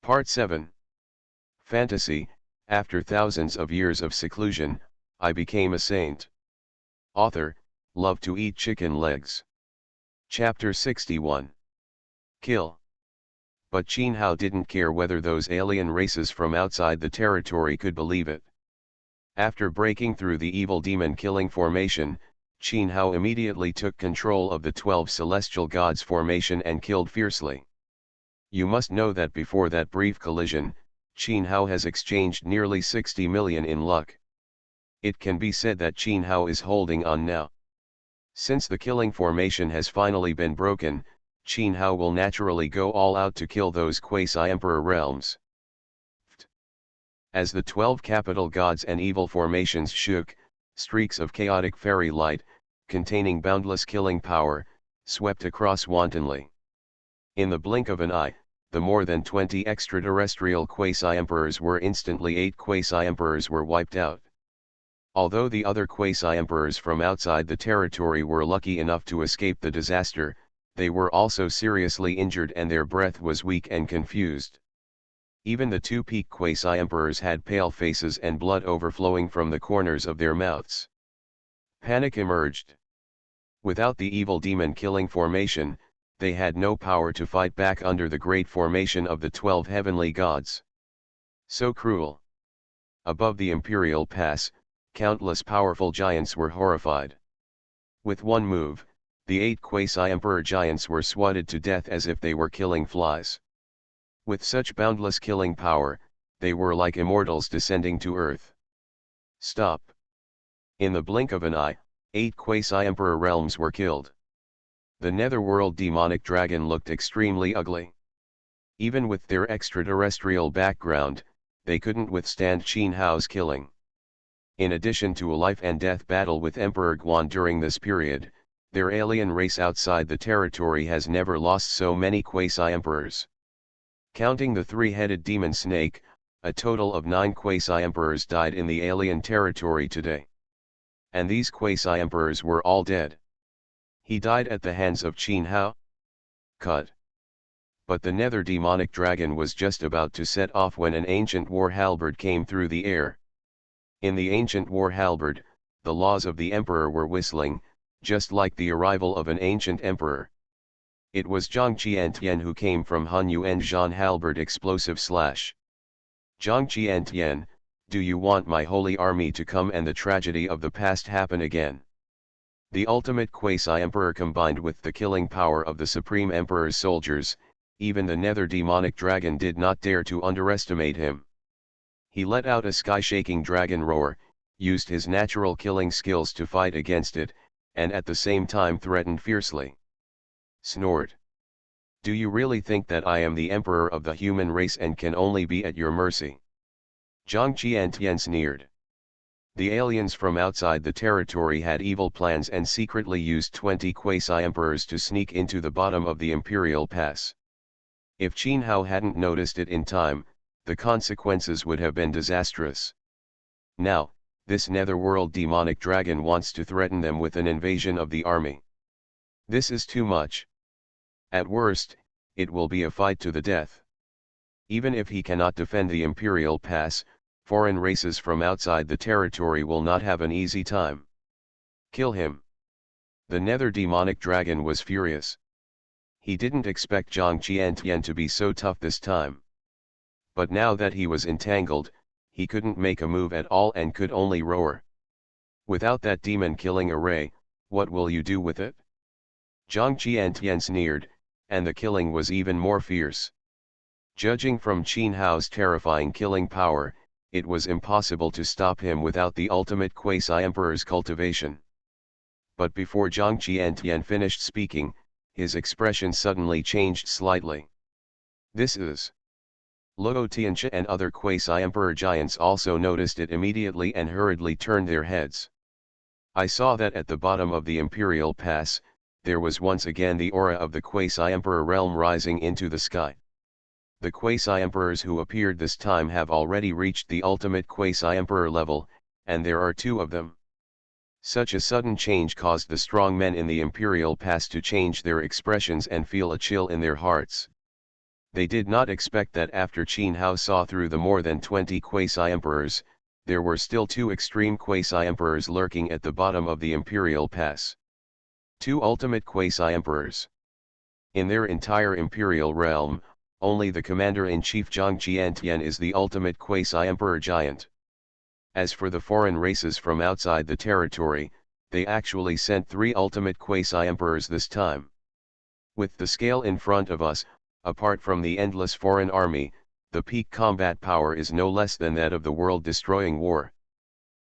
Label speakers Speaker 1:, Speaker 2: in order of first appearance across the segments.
Speaker 1: Part 7. Fantasy. After thousands of years of seclusion, I became a saint. Author, love to eat chicken legs. Chapter 61. Kill. But Qin Hao didn't care whether those alien races from outside the territory could believe it. After breaking through the evil demon-killing formation, Qin Hao immediately took control of the 12 celestial gods' formation and killed fiercely. You must know that before that brief collision, Qin Hao has exchanged nearly 60 million in luck. It can be said that Qin Hao is holding on now. Since the killing formation has finally been broken, Qin Hao will naturally go all out to kill those quasi-emperor realms. As the 12 capital gods and evil formations shook, streaks of chaotic fairy light, containing boundless killing power, swept across wantonly. In the blink of an eye, the more than 20 extraterrestrial quasi-emperors were instantly 8 quasi-emperors were wiped out. Although the other quasi-emperors from outside the territory were lucky enough to escape the disaster, they were also seriously injured and their breath was weak and confused. Even the 2 peak quasi-emperors had pale faces and blood overflowing from the corners of their mouths. Panic emerged. Without the evil demon-killing formation, they had no power to fight back under the great formation of the 12 heavenly gods. So cruel. Above the imperial pass, countless powerful giants were horrified. With one move, the 8 quasi-emperor giants were swatted to death as if they were killing flies. With such boundless killing power, they were like immortals descending to earth. Stop. In the blink of an eye, 8 quasi-emperor realms were killed. The netherworld demonic dragon looked extremely ugly. Even with their extraterrestrial background, they couldn't withstand Qin Hao's killing. In addition to a life and death battle with Emperor Guan during this period, their alien race outside the territory has never lost so many quasi-emperors. Counting the 3-headed demon snake, a total of 9 quasi-emperors died in the alien territory today. And these quasi-emperors were all dead. He died at the hands of Qin Hao? Cut. But the nether demonic dragon was just about to set off when an ancient war halberd came through the air. In the ancient war halberd, the laws of the emperor were whistling, just like the arrival of an ancient emperor. It was Zhang Qiantian who came from Han Yuan Zhan halberd explosive slash. Zhang Qiantian, do you want my holy army to come and the tragedy of the past happen again? The ultimate quasi-emperor combined with the killing power of the supreme emperor's soldiers, even the nether demonic dragon did not dare to underestimate him. He let out a sky-shaking dragon roar, used his natural killing skills to fight against it, and at the same time threatened fiercely. Snort. Do you really think that I am the emperor of the human race and can only be at your mercy? Zhang Qiantian sneered. The aliens from outside the territory had evil plans and secretly used 20 quasi-emperors to sneak into the bottom of the imperial pass. If Qin Hao hadn't noticed it in time, the consequences would have been disastrous. Now, this netherworld demonic dragon wants to threaten them with an invasion of the army. This is too much. At worst, it will be a fight to the death. Even if he cannot defend the imperial pass, foreign races from outside the territory will not have an easy time. Kill him. The nether demonic dragon was furious. He didn't expect Zhang Qiantian to be so tough this time. But now that he was entangled, he couldn't make a move at all and could only roar. Without that demon-killing array, what will you do with it? Zhang Qiantian sneered, and the killing was even more fierce. Judging from Qin Hao's terrifying killing power, it was impossible to stop him without the ultimate quasi-emperor's cultivation. But before Zhang Qiantian finished speaking, his expression suddenly changed slightly. This is. Luo Tianxia and other quasi-emperor giants also noticed it immediately and hurriedly turned their heads. I saw that at the bottom of the imperial pass, there was once again the aura of the quasi-emperor realm rising into the sky. The quasi-emperors who appeared this time have already reached the ultimate quasi-emperor level, and there are 2 of them. Such a sudden change caused the strong men in the imperial pass to change their expressions and feel a chill in their hearts. They did not expect that after Qin Hao saw through the more than 20 quasi-emperors, there were still 2 extreme quasi-emperors lurking at the bottom of the imperial pass. 2 ultimate quasi-emperors. In their entire imperial realm, only the commander-in-chief Zhang Jiantian is the ultimate quasi-emperor giant. As for the foreign races from outside the territory, they actually sent 3 ultimate quasi-emperors this time. With the scale in front of us, apart from the endless foreign army, the peak combat power is no less than that of the world-destroying war.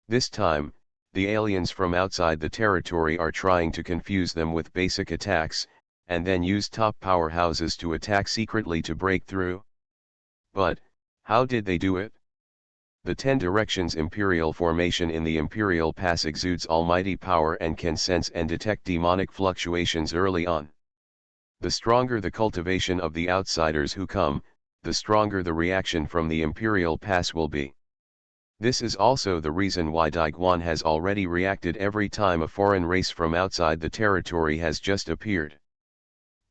Speaker 1: This time, the aliens from outside the territory are trying to confuse them with basic attacks, and then use top powerhouses to attack secretly to break through. But, how did they do it? The 10 Directions Imperial Formation in the Imperial Pass exudes almighty power and can sense and detect demonic fluctuations early on. The stronger the cultivation of the outsiders who come, the stronger the reaction from the Imperial Pass will be. This is also the reason why Daiguan has already reacted every time a foreign race from outside the territory has just appeared.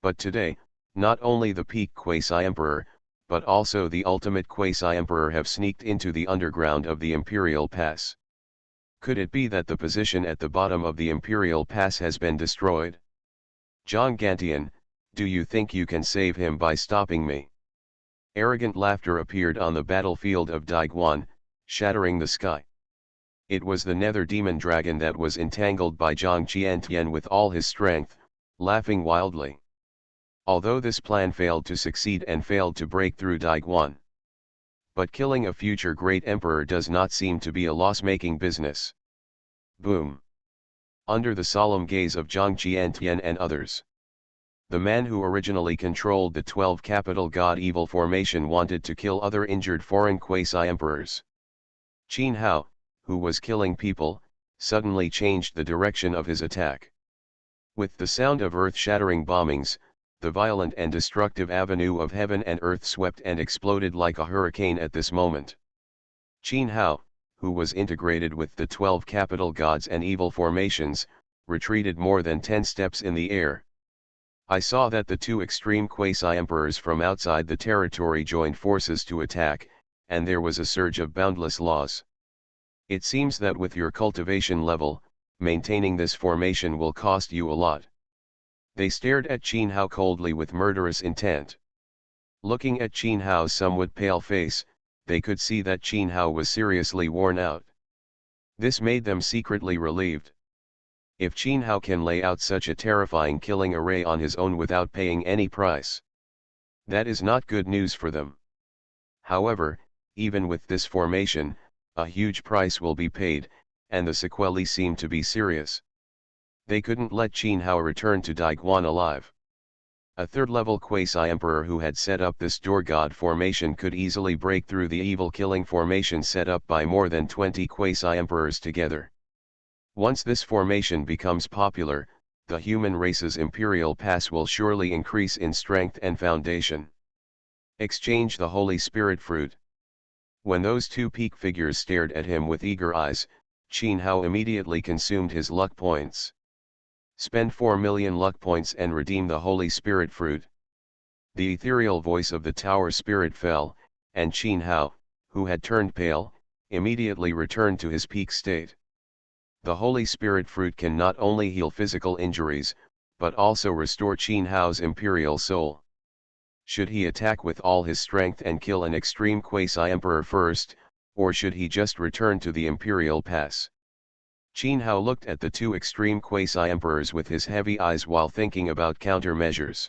Speaker 1: But today, not only the peak quasi-emperor, but also the ultimate quasi-emperor have sneaked into the underground of the Imperial Pass. Could it be that the position at the bottom of the Imperial Pass has been destroyed? Zhang Gantian, do you think you can save him by stopping me? Arrogant laughter appeared on the battlefield of Daiguan, shattering the sky. It was the nether demon dragon that was entangled by Zhang Jiantian with all his strength, laughing wildly. Although this plan failed to succeed and failed to break through Daiguan. But killing a future great emperor does not seem to be a loss-making business. Boom. Under the solemn gaze of Zhang Jiantian and others. The man who originally controlled the 12 capital god evil formation wanted to kill other injured foreign quasi-emperors. Qin Hao, who was killing people, suddenly changed the direction of his attack. With the sound of earth-shattering bombings, the violent and destructive avenue of heaven and earth swept and exploded like a hurricane at this moment. Qin Hao, who was integrated with the 12 capital gods and evil formations, retreated more than 10 steps in the air. I saw that the 2 extreme quasi-emperors from outside the territory joined forces to attack, and there was a surge of boundless laws. It seems that with your cultivation level, maintaining this formation will cost you a lot. They stared at Qin Hao coldly with murderous intent. Looking at Qin Hao's somewhat pale face, they could see that Qin Hao was seriously worn out. This made them secretly relieved. If Qin Hao can lay out such a terrifying killing array on his own without paying any price, that is not good news for them. However, even with this formation, a huge price will be paid, and the sequelae seem to be serious. They couldn't let Qin Hao return to Daiguan alive. A third-level quasi-emperor who had set up this door god formation could easily break through the evil-killing formation set up by more than 20 quasi-emperors together. Once this formation becomes popular, the human race's imperial pass will surely increase in strength and foundation. Exchange the Holy Spirit fruit. When those 2 peak figures stared at him with eager eyes, Qin Hao immediately consumed his luck points. Spend 4 million luck points and redeem the Holy Spirit fruit. The ethereal voice of the tower spirit fell, and Qin Hao, who had turned pale, immediately returned to his peak state. The Holy Spirit fruit can not only heal physical injuries, but also restore Qin Hao's imperial soul. Should he attack with all his strength and kill an extreme quasi-emperor first, or should he just return to the imperial pass? Qin Hao looked at the 2 extreme quasi-emperors with his heavy eyes while thinking about countermeasures.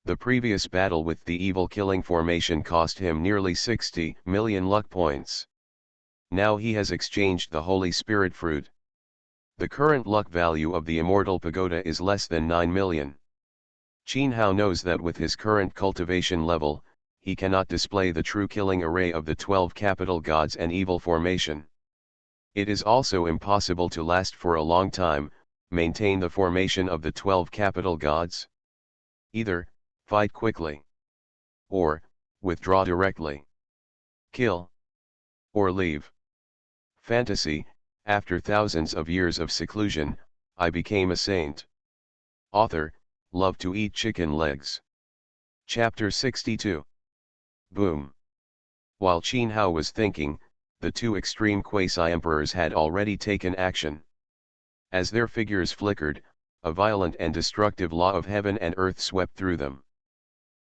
Speaker 1: The previous battle with the evil-killing formation cost him nearly 60 million luck points. Now he has exchanged the Holy Spirit fruit. The current luck value of the Immortal Pagoda is less than 9 million. Qin Hao knows that with his current cultivation level, he cannot display the true killing array of the 12 capital gods and evil formation. It is also impossible to last for a long time, maintain the formation of the 12 capital gods. Either, fight quickly. Or, withdraw directly. Kill. Or leave. Fantasy, after thousands of years of seclusion, I became a saint. Author, love to eat chicken legs. Chapter 62. Boom. While Qin Hao was thinking, the two extreme quasi-emperors had already taken action. As their figures flickered, a violent and destructive law of heaven and earth swept through them.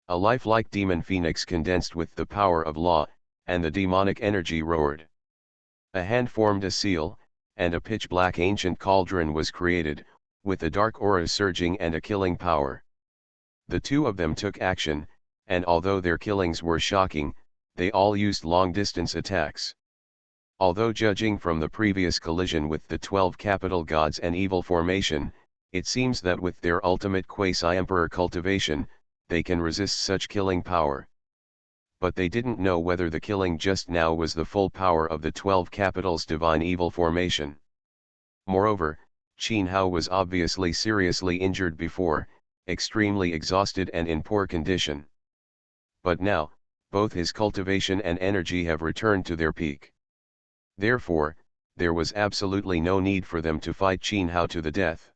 Speaker 1: A lifelike demon phoenix condensed with the power of law, and the demonic energy roared. A hand formed a seal, and a pitch-black ancient cauldron was created, with a dark aura surging and a killing power. The two of them took action, and although their killings were shocking, they all used long-distance attacks. Although judging from the previous collision with the 12 capital gods and evil formation, it seems that with their ultimate quasi-emperor cultivation, they can resist such killing power. But they didn't know whether the killing just now was the full power of the 12 capitals divine evil formation. Moreover, Qin Hao was obviously seriously injured before, extremely exhausted and in poor condition. But now, both his cultivation and energy have returned to their peak. Therefore, there was absolutely no need for them to fight Qin Hao to the death.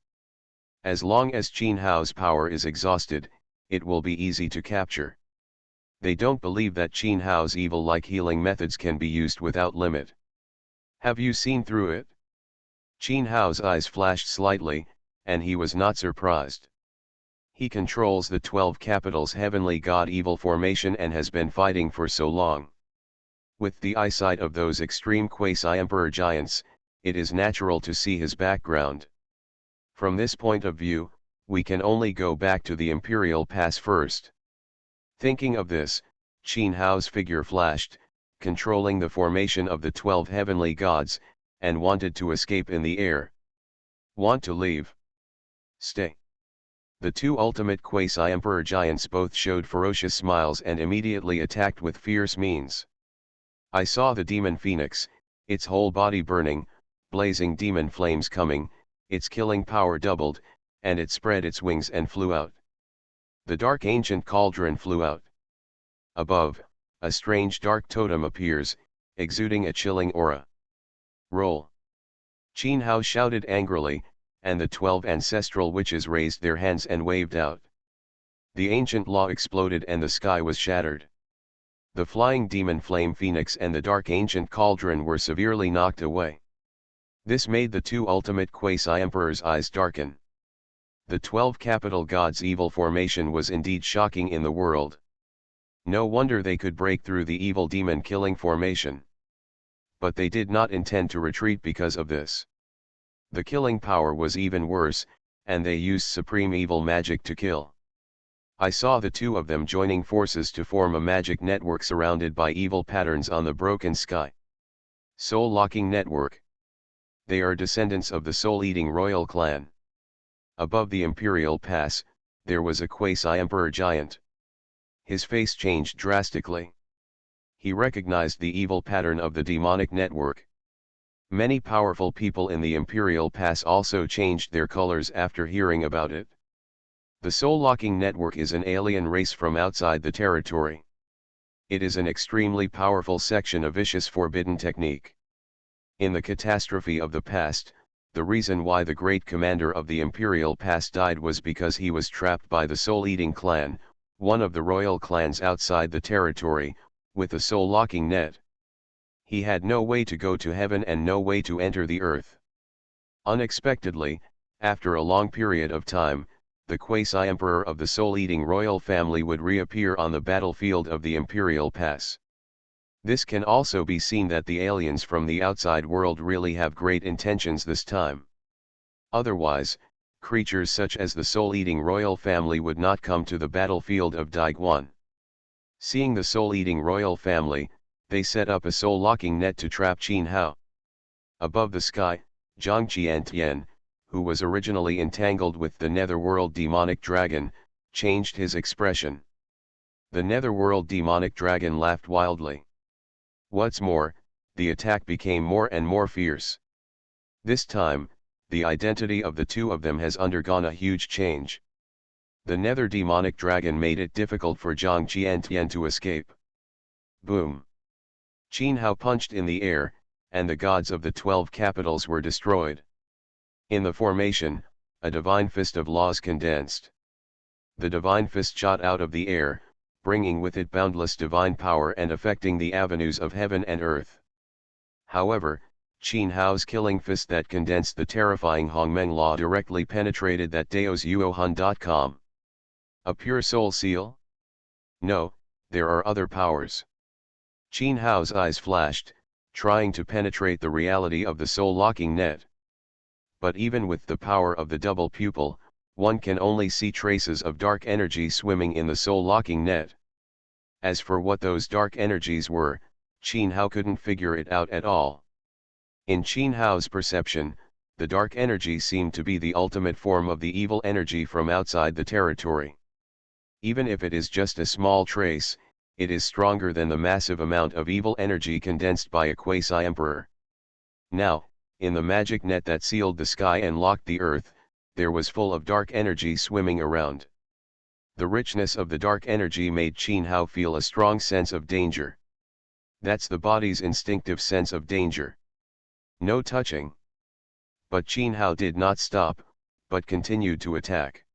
Speaker 1: As long as Qin Hao's power is exhausted, it will be easy to capture. They don't believe that Qin Hao's evil-like healing methods can be used without limit. Have you seen through it? Qin Hao's eyes flashed slightly, and he was not surprised. He controls the 12 capitals heavenly god evil formation and has been fighting for so long. With the eyesight of those extreme quasi-emperor giants, it is natural to see his background. From this point of view, we can only go back to the imperial pass first. Thinking of this, Qin Hao's figure flashed, controlling the formation of the 12 heavenly gods, and wanted to escape in the air. Want to leave? Stay. The two ultimate quasi-emperor giants both showed ferocious smiles and immediately attacked with fierce means. I saw the demon phoenix, its whole body burning, blazing demon flames coming, its killing power doubled, and it spread its wings and flew out. The dark ancient cauldron flew out. Above, a strange dark totem appears, exuding a chilling aura. Roll! Qin Hao shouted angrily, and the 12 ancestral witches raised their hands and waved out. The ancient law exploded and the sky was shattered. The flying demon flame phoenix and the dark ancient cauldron were severely knocked away. This made the two ultimate quasi-emperors' eyes darken. The 12 capital gods' evil formation was indeed shocking in the world. No wonder they could break through the evil demon killing formation. But they did not intend to retreat because of this. The killing power was even worse, and they used supreme evil magic to kill. I saw the two of them joining forces to form a magic network surrounded by evil patterns on the broken sky. Soul-locking network. They are descendants of the soul-eating royal clan. Above the imperial pass, there was a quasi-emperor giant. His face changed drastically. He recognized the evil pattern of the demonic network. Many powerful people in the imperial pass also changed their colors after hearing about it. The soul-locking network is an alien race from outside the territory. It is an extremely powerful section of vicious forbidden technique. In the catastrophe of the past, the reason why the great commander of the imperial pass died was because he was trapped by the soul-eating clan, one of the royal clans outside the territory, with a soul-locking net. He had no way to go to heaven and no way to enter the earth. Unexpectedly, after a long period of time, the quasi-emperor of the soul-eating royal family would reappear on the battlefield of the imperial pass. This can also be seen that the aliens from the outside world really have great intentions this time. Otherwise, creatures such as the soul-eating royal family would not come to the battlefield of Daiguan. Seeing the soul-eating royal family, they set up a soul-locking net to trap Qin Hao. Above the sky, Zhang Qiantian, who was originally entangled with the netherworld demonic dragon, changed his expression. The netherworld demonic dragon laughed wildly. What's more, the attack became more and more fierce. This time, the identity of the two of them has undergone a huge change. The nether demonic dragon made it difficult for Zhang Qiantian to escape. Boom! Qin Hao punched in the air, and the gods of the 12 capitals were destroyed. In the formation, a divine fist of laws condensed. The divine fist shot out of the air, bringing with it boundless divine power and affecting the avenues of heaven and earth. However, Qin Hao's killing fist that condensed the terrifying Hongmeng law directly penetrated that Dao's Yuohan.com. A pure soul seal? No, there are other powers. Qin Hao's eyes flashed, trying to penetrate the reality of the soul-locking net. But even with the power of the double pupil, one can only see traces of dark energy swimming in the soul-locking net. As for what those dark energies were, Qin Hao couldn't figure it out at all. In Qin Hao's perception, the dark energy seemed to be the ultimate form of the evil energy from outside the territory. Even if it is just a small trace, it is stronger than the massive amount of evil energy condensed by a quasi-emperor. Now, in the magic net that sealed the sky and locked the earth, there was full of dark energy swimming around. The richness of the dark energy made Qin Hao feel a strong sense of danger. That's the body's instinctive sense of danger. No touching. But Qin Hao did not stop, but continued to attack.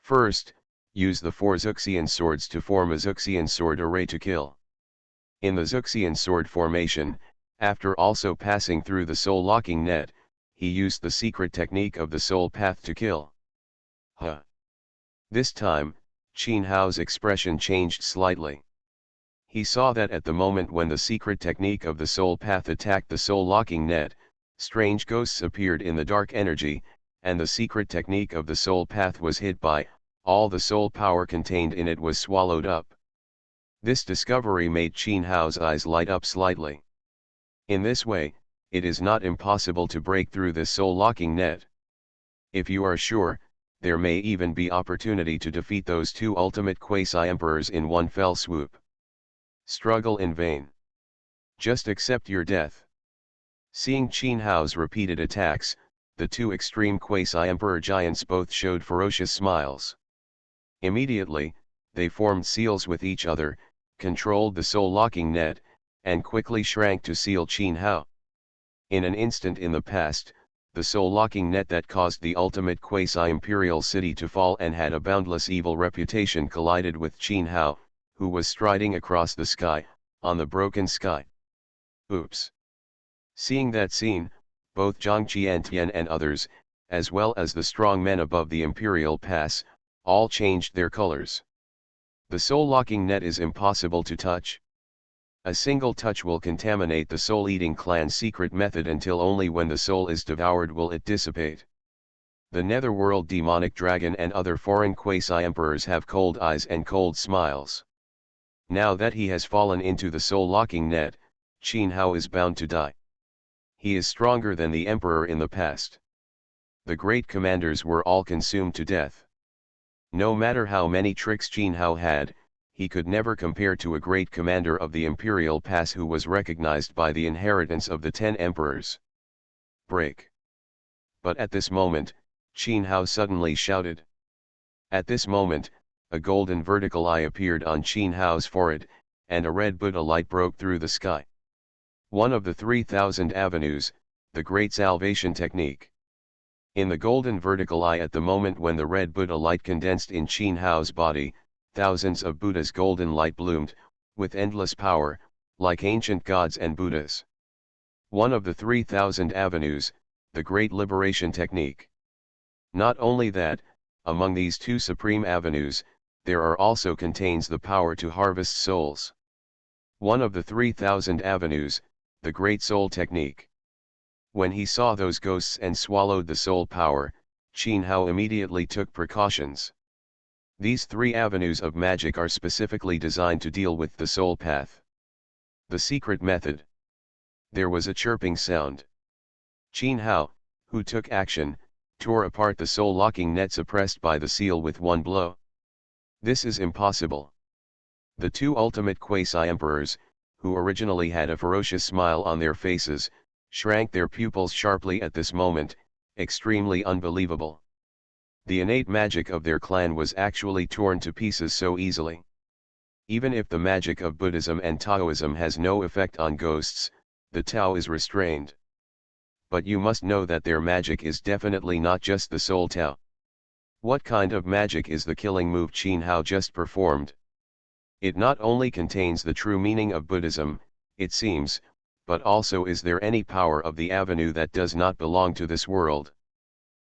Speaker 1: First, use the 4 Xuxian swords to form a Xuxian sword array to kill. In the Xuxian sword formation, after also passing through the soul-locking net, he used the secret technique of the soul path to kill. This time, Qin Hao's expression changed slightly. He saw that at the moment when the secret technique of the soul path attacked the soul-locking net, strange ghosts appeared in the dark energy, and the secret technique of the soul path was hid by, all the soul power contained in it was swallowed up. This discovery made Qin Hao's eyes light up slightly. In this way, it is not impossible to break through this soul-locking net. If you are sure, there may even be opportunity to defeat those 2 ultimate quasi-emperors in one fell swoop. Struggle in vain. Just accept your death. Seeing Qin Hao's repeated attacks, the 2 extreme quasi-emperor giants both showed ferocious smiles. Immediately, they formed seals with each other, controlled the soul-locking net, and quickly shrank to seal Qin Hao. In an instant in the past, the soul-locking net that caused the ultimate quasi-imperial city to fall and had a boundless evil reputation collided with Qin Hao, who was striding across the sky, on the broken sky. Oops! Seeing that scene, both Zhang Qiantian and others, as well as the strong men above the imperial pass, all changed their colors. The soul-locking net is impossible to touch. A single touch will contaminate the soul-eating clan's secret method until only when the soul is devoured will it dissipate. The netherworld demonic dragon and other foreign quasi-emperors have cold eyes and cold smiles. Now that he has fallen into the soul-locking net, Qin Hao is bound to die. He is stronger than the emperor in the past. The great commanders were all consumed to death. No matter how many tricks Qin Hao had, he could never compare to a great commander of the imperial pass who was recognized by the inheritance of the 10 emperors. Break. But at this moment, Qin Hao suddenly shouted. At this moment, a golden vertical eye appeared on Qin Hao's forehead, and a red Buddha light broke through the sky. One of the 3,000 avenues, the Great Salvation Technique. In the golden vertical eye at the moment when the red Buddha light condensed in Qin Hao's body, thousands of Buddha's golden light bloomed, with endless power, like ancient gods and Buddhas. One of the 3,000 avenues, the Great Liberation Technique. Not only that, among these 2 supreme avenues, there are also contains the power to harvest souls. One of the 3,000 avenues, the Great Soul Technique. When he saw those ghosts and swallowed the soul power, Qin Hao immediately took precautions. These 3 avenues of magic are specifically designed to deal with the soul path. The secret method. There was a chirping sound. Qin Hao, who took action, tore apart the soul-locking net suppressed by the seal with one blow. This is impossible. The 2 ultimate quasi-emperors, who originally had a ferocious smile on their faces, shrank their pupils sharply at this moment, extremely unbelievable. The innate magic of their clan was actually torn to pieces so easily. Even if the magic of Buddhism and Taoism has no effect on ghosts, the Tao is restrained. But you must know that their magic is definitely not just the soul Tao. What kind of magic is the killing move Qin Hao just performed? It not only contains the true meaning of Buddhism, it seems, but also is there any power of the avenue that does not belong to this world.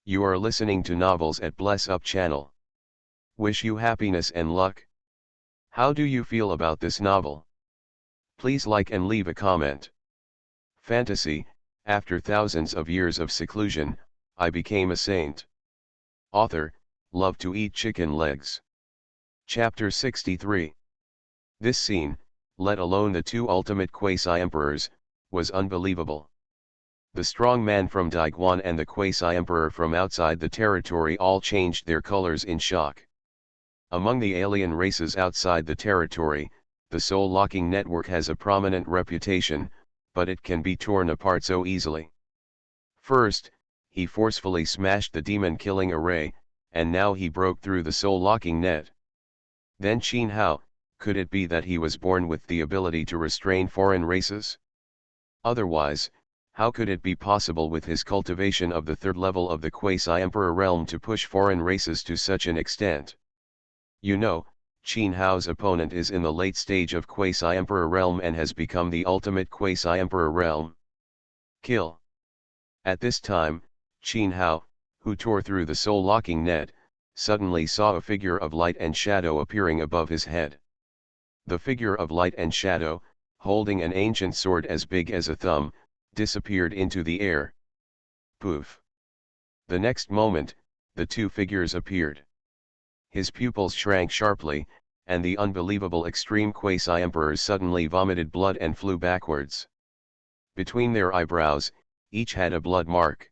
Speaker 1: You are listening to Novels at Bless Up channel. Wish you happiness and luck. How do you feel about this novel? Please like and leave a comment. Fantasy: after thousands of years of seclusion, I became a saint. Author: love to eat chicken legs. Chapter 63. This scene, let alone the two ultimate quasi-emperors, was unbelievable. The strong man from Daiguan and the quasi-emperor from outside the territory all changed their colors in shock. Among the alien races outside the territory, the soul-locking network has a prominent reputation, but it can be torn apart so easily. First, he forcefully smashed the demon-killing array, and now he broke through the soul-locking net. Then Qin Hao, could it be that he was born with the ability to restrain foreign races? Otherwise, how could it be possible with his cultivation of the third level of the quasi-emperor realm to push foreign races to such an extent? You know, Qin Hao's opponent is in the late stage of quasi-emperor realm and has become the ultimate quasi-emperor realm. Kill. At this time, Qin Hao, who tore through the soul-locking net, suddenly saw a figure of light and shadow appearing above his head. The figure of light and shadow, holding an ancient sword as big as a thumb, disappeared into the air. Poof! The next moment, the two figures appeared. His pupils shrank sharply, and the unbelievable extreme quasi-emperors suddenly vomited blood and flew backwards. Between their eyebrows, each had a blood mark.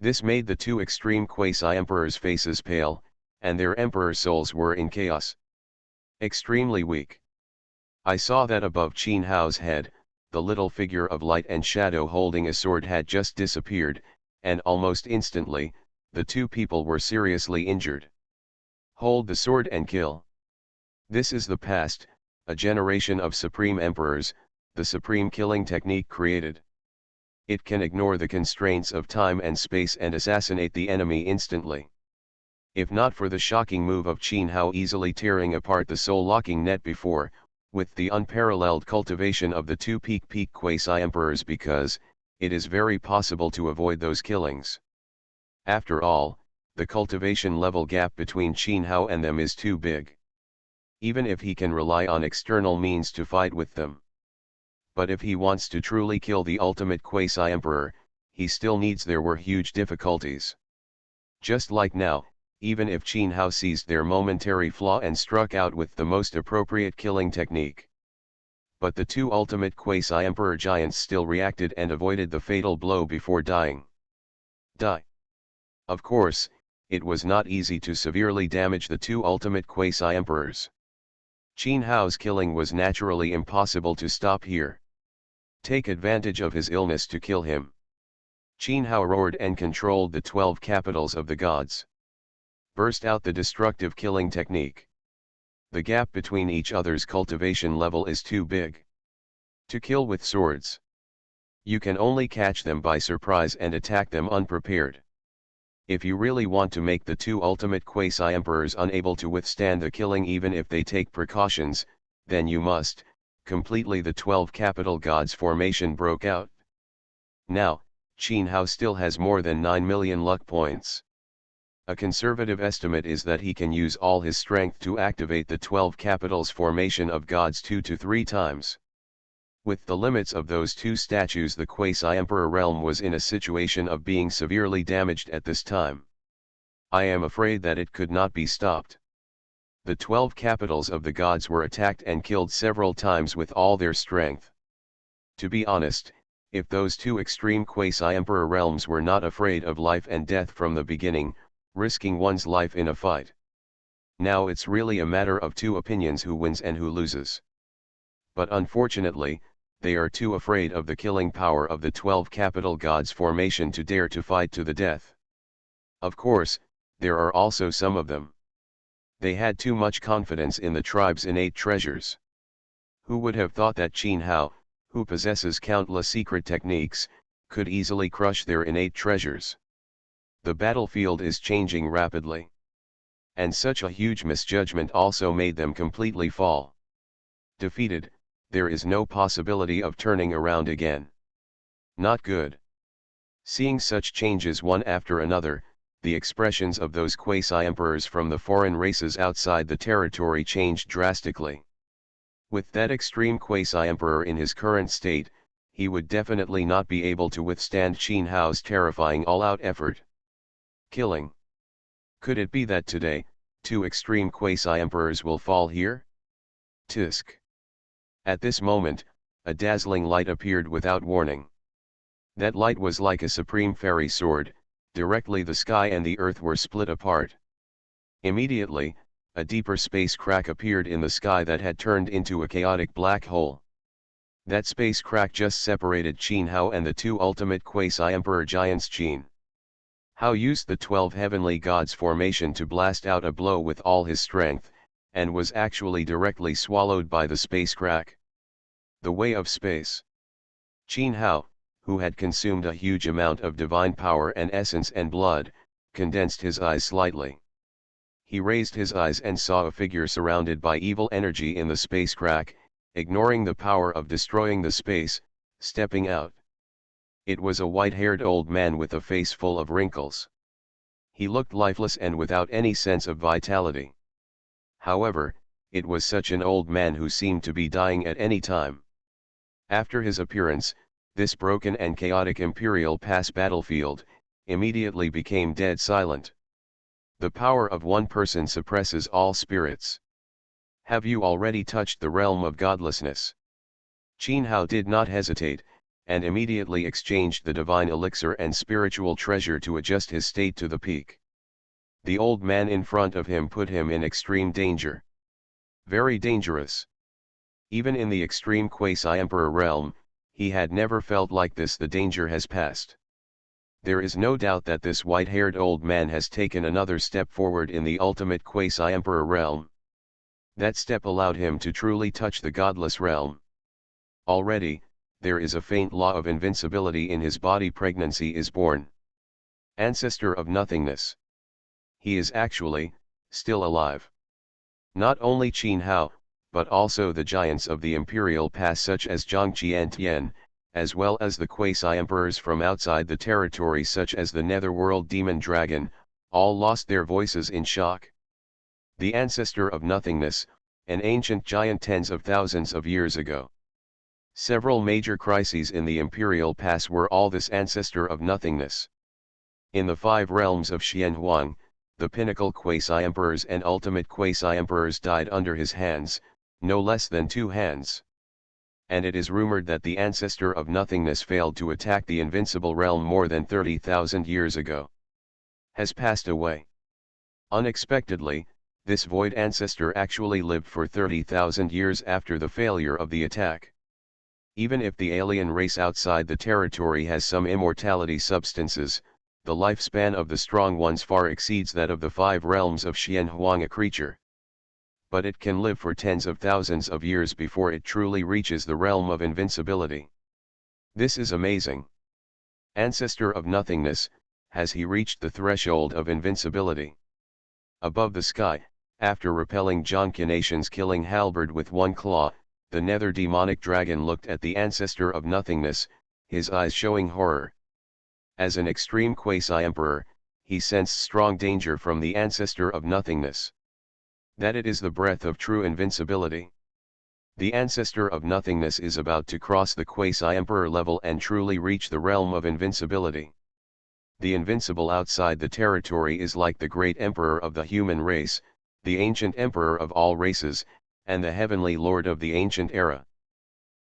Speaker 1: This made the two extreme quasi-emperors' faces pale, and their emperor souls were in chaos. Extremely weak. I saw that above Qin Hao's head, the little figure of light and shadow holding a sword had just disappeared, and almost instantly, the two people were seriously injured. Hold the sword and kill. This is the past, a generation of supreme emperors, the supreme killing technique created. It can ignore the constraints of time and space and assassinate the enemy instantly. If not for the shocking move of Qin Hao easily tearing apart the soul-locking net before, with the unparalleled cultivation of the two peak quasi-emperors, because it is very possible to avoid those killings. After all, the cultivation level gap between Qin Hao and them is too big. Even if he can rely on external means to fight with them. But if he wants to truly kill the ultimate quasi-emperor, he still needs. There were huge difficulties. Just like now, even if Qin Hao seized their momentary flaw and struck out with the most appropriate killing technique. But the two ultimate quasi-emperor giants still reacted and avoided the fatal blow before dying. Die. Of course, it was not easy to severely damage the two ultimate quasi-emperors. Qin Hao's killing was naturally impossible to stop here. Take advantage of his illness to kill him. Qin Hao roared and controlled the 12 capitals of the gods. Burst out the destructive killing technique. The gap between each other's cultivation level is too big to kill with swords. You can only catch them by surprise and attack them unprepared. If you really want to make the two ultimate quasi-emperors unable to withstand the killing even if they take precautions, then you must, completely the 12 capital gods formation broke out. Now, Qin Hao still has more than 9 million luck points. A conservative estimate is that he can use all his strength to activate the 12 capitals formation of gods 2 to 3 times. With the limits of those two statues, the quasi-emperor realm was in a situation of being severely damaged at this time. I am afraid that it could not be stopped. The 12 capitals of the gods were attacked and killed several times with all their strength. To be honest, if those two extreme quasi-emperor realms were not afraid of life and death from the beginning, risking one's life in a fight. Now it's really a matter of two opinions: who wins and who loses. But unfortunately, they are too afraid of the killing power of the 12 capital gods formation to dare to fight to the death. Of course, there are also some of them. They had too much confidence in the tribe's innate treasures. Who would have thought that Qin Hao, who possesses countless secret techniques, could easily crush their innate treasures? The battlefield is changing rapidly. And such a huge misjudgment also made them completely fall. Defeated, there is no possibility of turning around again. Not good. Seeing such changes one after another, the expressions of those quasi-emperors from the foreign races outside the territory changed drastically. With that extreme quasi-emperor in his current state, he would definitely not be able to withstand Qin Hao's terrifying all-out effort. Killing. Could it be that today, two extreme quasi-emperors will fall here? Tisk. At this moment, a dazzling light appeared without warning. That light was like a supreme fairy sword. Directly the sky and the earth were split apart. Immediately, a deeper space crack appeared in the sky that had turned into a chaotic black hole. That space crack just separated Qin Hao and the two ultimate quasi-emperor giants Qin. Hao used the 12 heavenly gods formation to blast out a blow with all his strength, and was actually directly swallowed by the space crack. The way of space. Qin Hao, who had consumed a huge amount of divine power and essence and blood, condensed his eyes slightly. He raised his eyes and saw a figure surrounded by evil energy in the space crack, ignoring the power of destroying the space, stepping out. It was a white-haired old man with a face full of wrinkles. He looked lifeless and without any sense of vitality. However, it was such an old man who seemed to be dying at any time. After his appearance, this broken and chaotic Imperial Pass battlefield immediately became dead silent. The power of one person suppresses all spirits. Have you already touched the realm of godlessness? Qin Hao did not hesitate, and immediately exchanged the divine elixir and spiritual treasure to adjust his state to the peak. The old man in front of him put him in extreme danger. Very dangerous. Even in the extreme quasi-emperor realm, he had never felt like this. The danger has passed. There is no doubt that this white-haired old man has taken another step forward in the ultimate quasi-emperor realm. That step allowed him to truly touch the godless realm. Already, there is a faint law of invincibility in his body. Pregnancy is born. Ancestor of nothingness. He is actually, still alive. Not only Qin Hao, but also the giants of the Imperial Pass such as Zhang Qiantian, as well as the quasi-emperors from outside the territory such as the Netherworld Demon Dragon, all lost their voices in shock. The ancestor of nothingness, an ancient giant tens of thousands of years ago. Several major crises in the Imperial Pass were all this ancestor of nothingness. In the 5 realms of Xianhuang, the pinnacle quasi-emperors and ultimate quasi-emperors died under his hands, no less than 2 hands. And it is rumored that the ancestor of nothingness failed to attack the invincible realm more than 30,000 years ago. Has passed away. Unexpectedly, this void ancestor actually lived for 30,000 years after the failure of the attack. Even if the alien race outside the territory has some immortality substances, the lifespan of the strong ones far exceeds that of the 5 realms of Xianhuang. A creature. But it can live for tens of thousands of years before it truly reaches the realm of invincibility. This is amazing. Ancestor of nothingness, has he reached the threshold of invincibility? Above the sky, after repelling Jonquination's killing halberd with one claw, the nether demonic dragon looked at the ancestor of nothingness, his eyes showing horror. As an extreme quasi-emperor, he sensed strong danger from the ancestor of nothingness. That it is the breath of true invincibility. The ancestor of nothingness is about to cross the quasi-emperor level and truly reach the realm of invincibility. The invincible outside the territory is like the great emperor of the human race, the ancient emperor of all races, and the heavenly lord of the ancient era.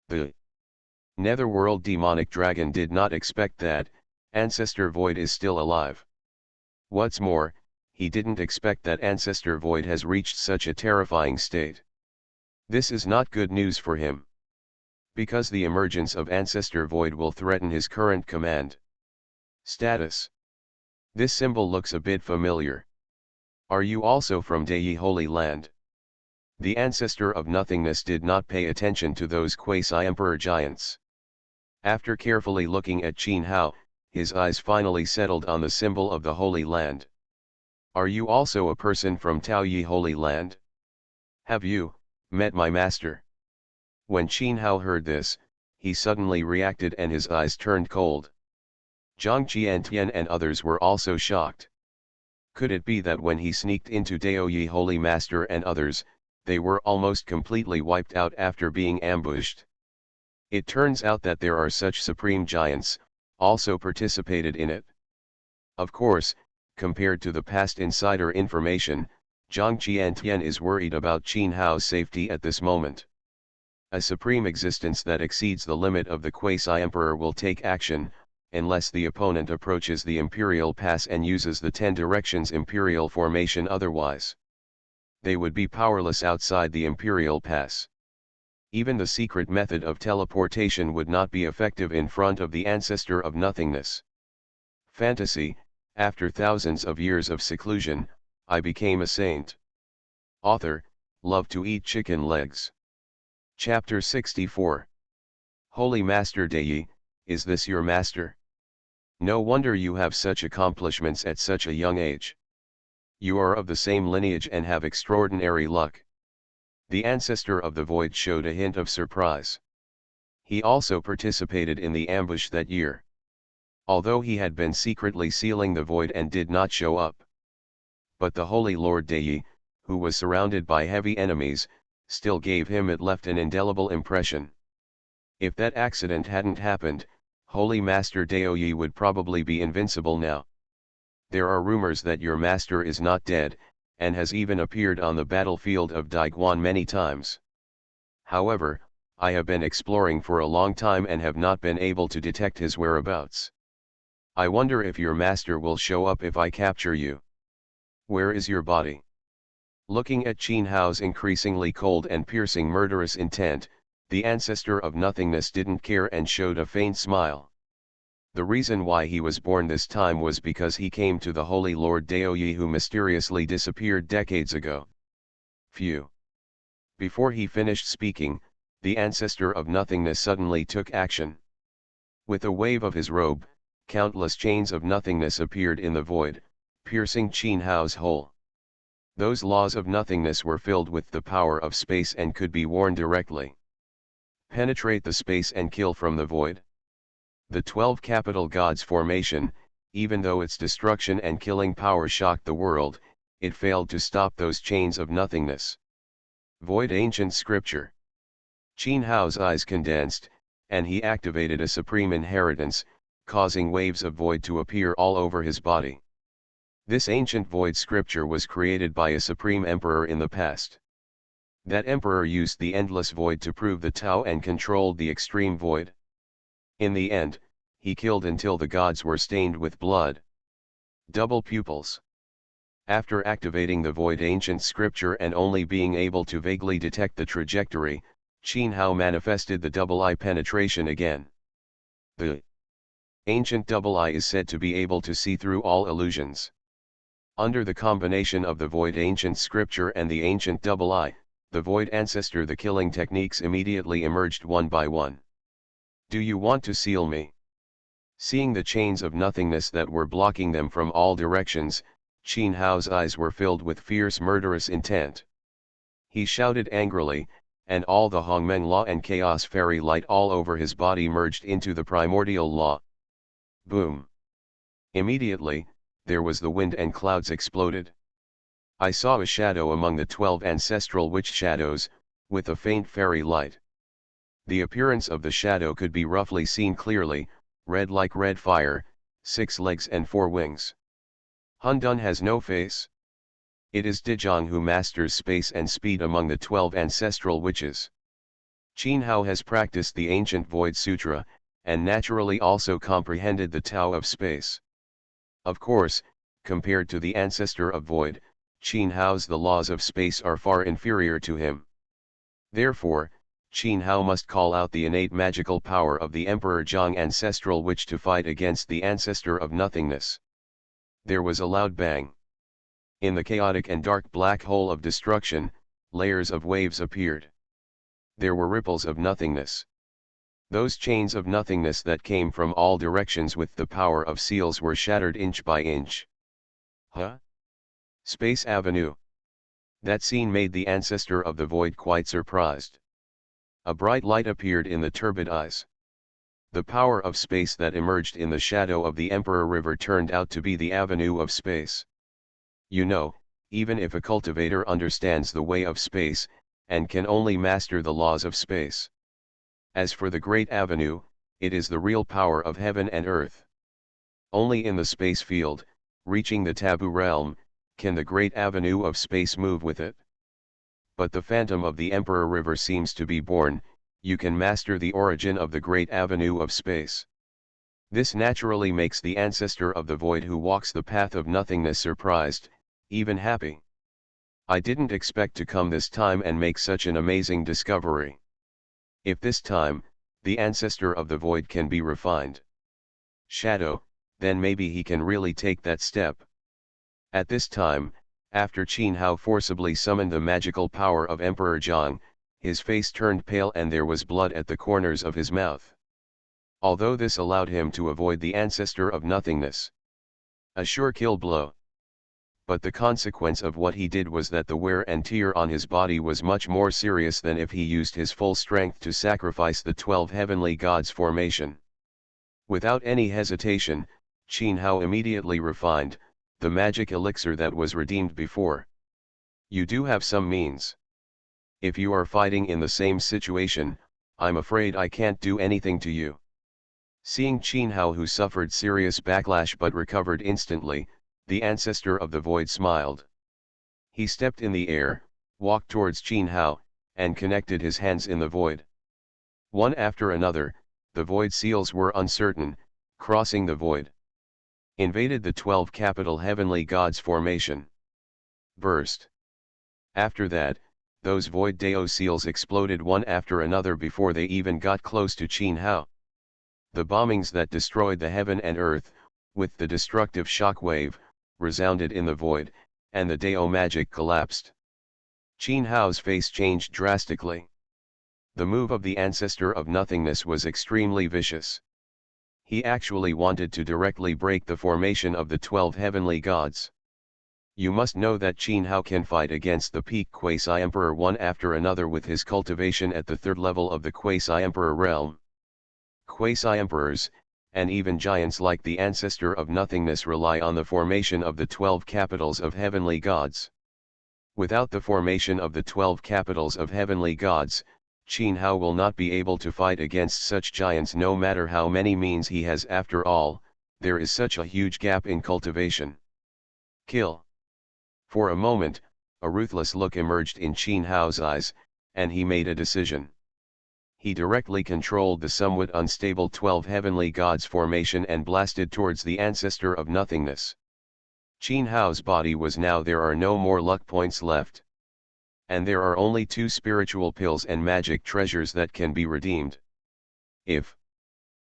Speaker 1: The Netherworld demonic dragon did not expect that, Ancestor Void is still alive. What's more, he didn't expect that Ancestor Void has reached such a terrifying state. This is not good news for him. Because the emergence of Ancestor Void will threaten his current command. Status. This symbol looks a bit familiar. Are you also from Dei Holy Land? The ancestor of nothingness did not pay attention to those quasi-emperor giants. After carefully looking at Qin Hao, his eyes finally settled on the symbol of the Holy Land. Are you also a person from Taoyi Holy Land? Have you met my master? When Qin Hao heard this, he suddenly reacted and his eyes turned cold. Zhang Qiantian and others were also shocked. Could it be that when he sneaked into Daoyi Holy Master and others, they were almost completely wiped out after being ambushed? It turns out that there are such supreme giants, also participated in it. Of course, compared to the past insider information, Zhang Qiantian is worried about Qin Hao's safety at this moment. A supreme existence that exceeds the limit of the quasi-emperor will take action, unless the opponent approaches the imperial pass and uses the 10 directions imperial formation. Otherwise, they would be powerless outside the imperial pass. Even the secret method of teleportation would not be effective in front of the ancestor of nothingness. Fantasy: after thousands of years of seclusion, I became a saint. Author: love to eat chicken legs. Chapter 64. Holy Master Dei, is this your master? No wonder you have such accomplishments at such a young age. You are of the same lineage and have extraordinary luck. The ancestor of the void showed a hint of surprise. He also participated in the ambush that year. Although he had been secretly sealing the void and did not show up. But the Holy Lord Dei, who was surrounded by heavy enemies, still gave him it left an indelible impression. If that accident hadn't happened, Holy Master Daoyi would probably be invincible now. There are rumors that your master is not dead, and has even appeared on the battlefield of Daiguan many times. However, I have been exploring for a long time and have not been able to detect his whereabouts. I wonder if your master will show up if I capture you. Where is your body? Looking at Qin Hao's increasingly cold and piercing murderous intent, the ancestor of nothingness didn't care and showed a faint smile. The reason why he was born this time was because he came to the Holy Lord Daoyi who mysteriously disappeared decades ago. Phew. Before he finished speaking, the ancestor of nothingness suddenly took action. With a wave of his robe, countless chains of nothingness appeared in the void, piercing Qin Hao's whole. Those laws of nothingness were filled with the power of space and could be worn directly. Penetrate the space and kill from the void. The 12 capital gods formation, even though its destruction and killing power shocked the world, it failed to stop those chains of nothingness. Void ancient scripture. Qin Hao's eyes condensed, and he activated a supreme inheritance, causing waves of void to appear all over his body. This ancient void scripture was created by a supreme emperor in the past. That emperor used the endless void to prove the Tao and controlled the extreme void. In the end, he killed until the gods were stained with blood. Double pupils. After activating the void ancient scripture and only being able to vaguely detect the trajectory, Qin Hao manifested the double eye penetration again. The ancient double eye is said to be able to see through all illusions. Under the combination of the void ancient scripture and the ancient double eye, the void ancestor, the killing techniques immediately emerged one by one. Do you want to seal me? Seeing the chains of nothingness that were blocking them from all directions, Qin Hao's eyes were filled with fierce murderous intent. He shouted angrily, and all the Hongmeng law and chaos fairy light all over his body merged into the primordial law. Boom! Immediately, there was the wind and clouds exploded. I saw a shadow among the 12 ancestral witch shadows, with a faint fairy light. The appearance of the shadow could be roughly seen clearly, red like red fire, 6 legs and 4 wings. Hundun has no face. It is Dejong who masters space and speed among the 12 ancestral witches. Qin Hao has practiced the ancient Void Sutra, and naturally also comprehended the Tao of space. Of course, compared to the ancestor of void, Qin Hao's the laws of space are far inferior to him. Therefore, Qin Hao must call out the innate magical power of the Emperor Zhang ancestral witch to fight against the ancestor of nothingness. There was a loud bang. In the chaotic and dark black hole of destruction, layers of waves appeared. There were ripples of nothingness. Those chains of nothingness that came from all directions with the power of seals were shattered inch by inch. Huh? Space Avenue. That scene made the ancestor of the void quite surprised. A bright light appeared in the turbid eyes. The power of space that emerged in the shadow of the Emperor River turned out to be the avenue of space. You know, even if a cultivator understands the way of space, and can only master the laws of space. As for the great avenue, it is the real power of heaven and earth. Only in the space field, reaching the taboo realm, can the great avenue of space move with it. But the phantom of the Emperor River seems to be born. You can master the origin of the great avenue of space. This naturally makes the ancestor of the void who walks the path of nothingness surprised, even happy. I didn't expect to come this time and make such an amazing discovery. If this time, the ancestor of the void can be refined shadow, then maybe he can really take that step. At this time, after Qin Hao forcibly summoned the magical power of Emperor Zhang, his face turned pale and there was blood at the corners of his mouth. Although this allowed him to avoid the ancestor of nothingness. A sure kill blow. But the consequence of what he did was that the wear and tear on his body was much more serious than if he used his full strength to sacrifice the 12 heavenly gods' formation. Without any hesitation, Qin Hao immediately refined the magic elixir that was redeemed before. You do have some means. If you are fighting in the same situation, I'm afraid I can't do anything to you. Seeing Qin Hao, who suffered serious backlash but recovered instantly, the ancestor of the void smiled. He stepped in the air, walked towards Qin Hao, and connected his hands in the void. One after another, the void seals were uncertain, crossing the void. Invaded the 12 capital heavenly gods' formation. Burst. After that, those void Dao seals exploded one after another before they even got close to Qin Hao. The bombings that destroyed the heaven and earth, with the destructive shock wave, resounded in the void, and the Dao magic collapsed. Qin Hao's face changed drastically. The move of the ancestor of nothingness was extremely vicious. He actually wanted to directly break the formation of the 12 heavenly gods. You must know that Qin Hao can fight against the peak quasi-emperor one after another with his cultivation at the third level of the quasi-emperor realm. Quasi-emperors, and even giants like the ancestor of nothingness rely on the formation of the 12 capitals of heavenly gods. Without the formation of the 12 capitals of heavenly gods, Qin Hao will not be able to fight against such giants no matter how many means he has. After all, there is such a huge gap in cultivation. Kill. For a moment, a ruthless look emerged in Qin Hao's eyes, and he made a decision. He directly controlled the somewhat unstable 12 heavenly gods formation and blasted towards the ancestor of nothingness. Qin Hao's body was now there are no more luck points left. And there are only 2 spiritual pills and magic treasures that can be redeemed. If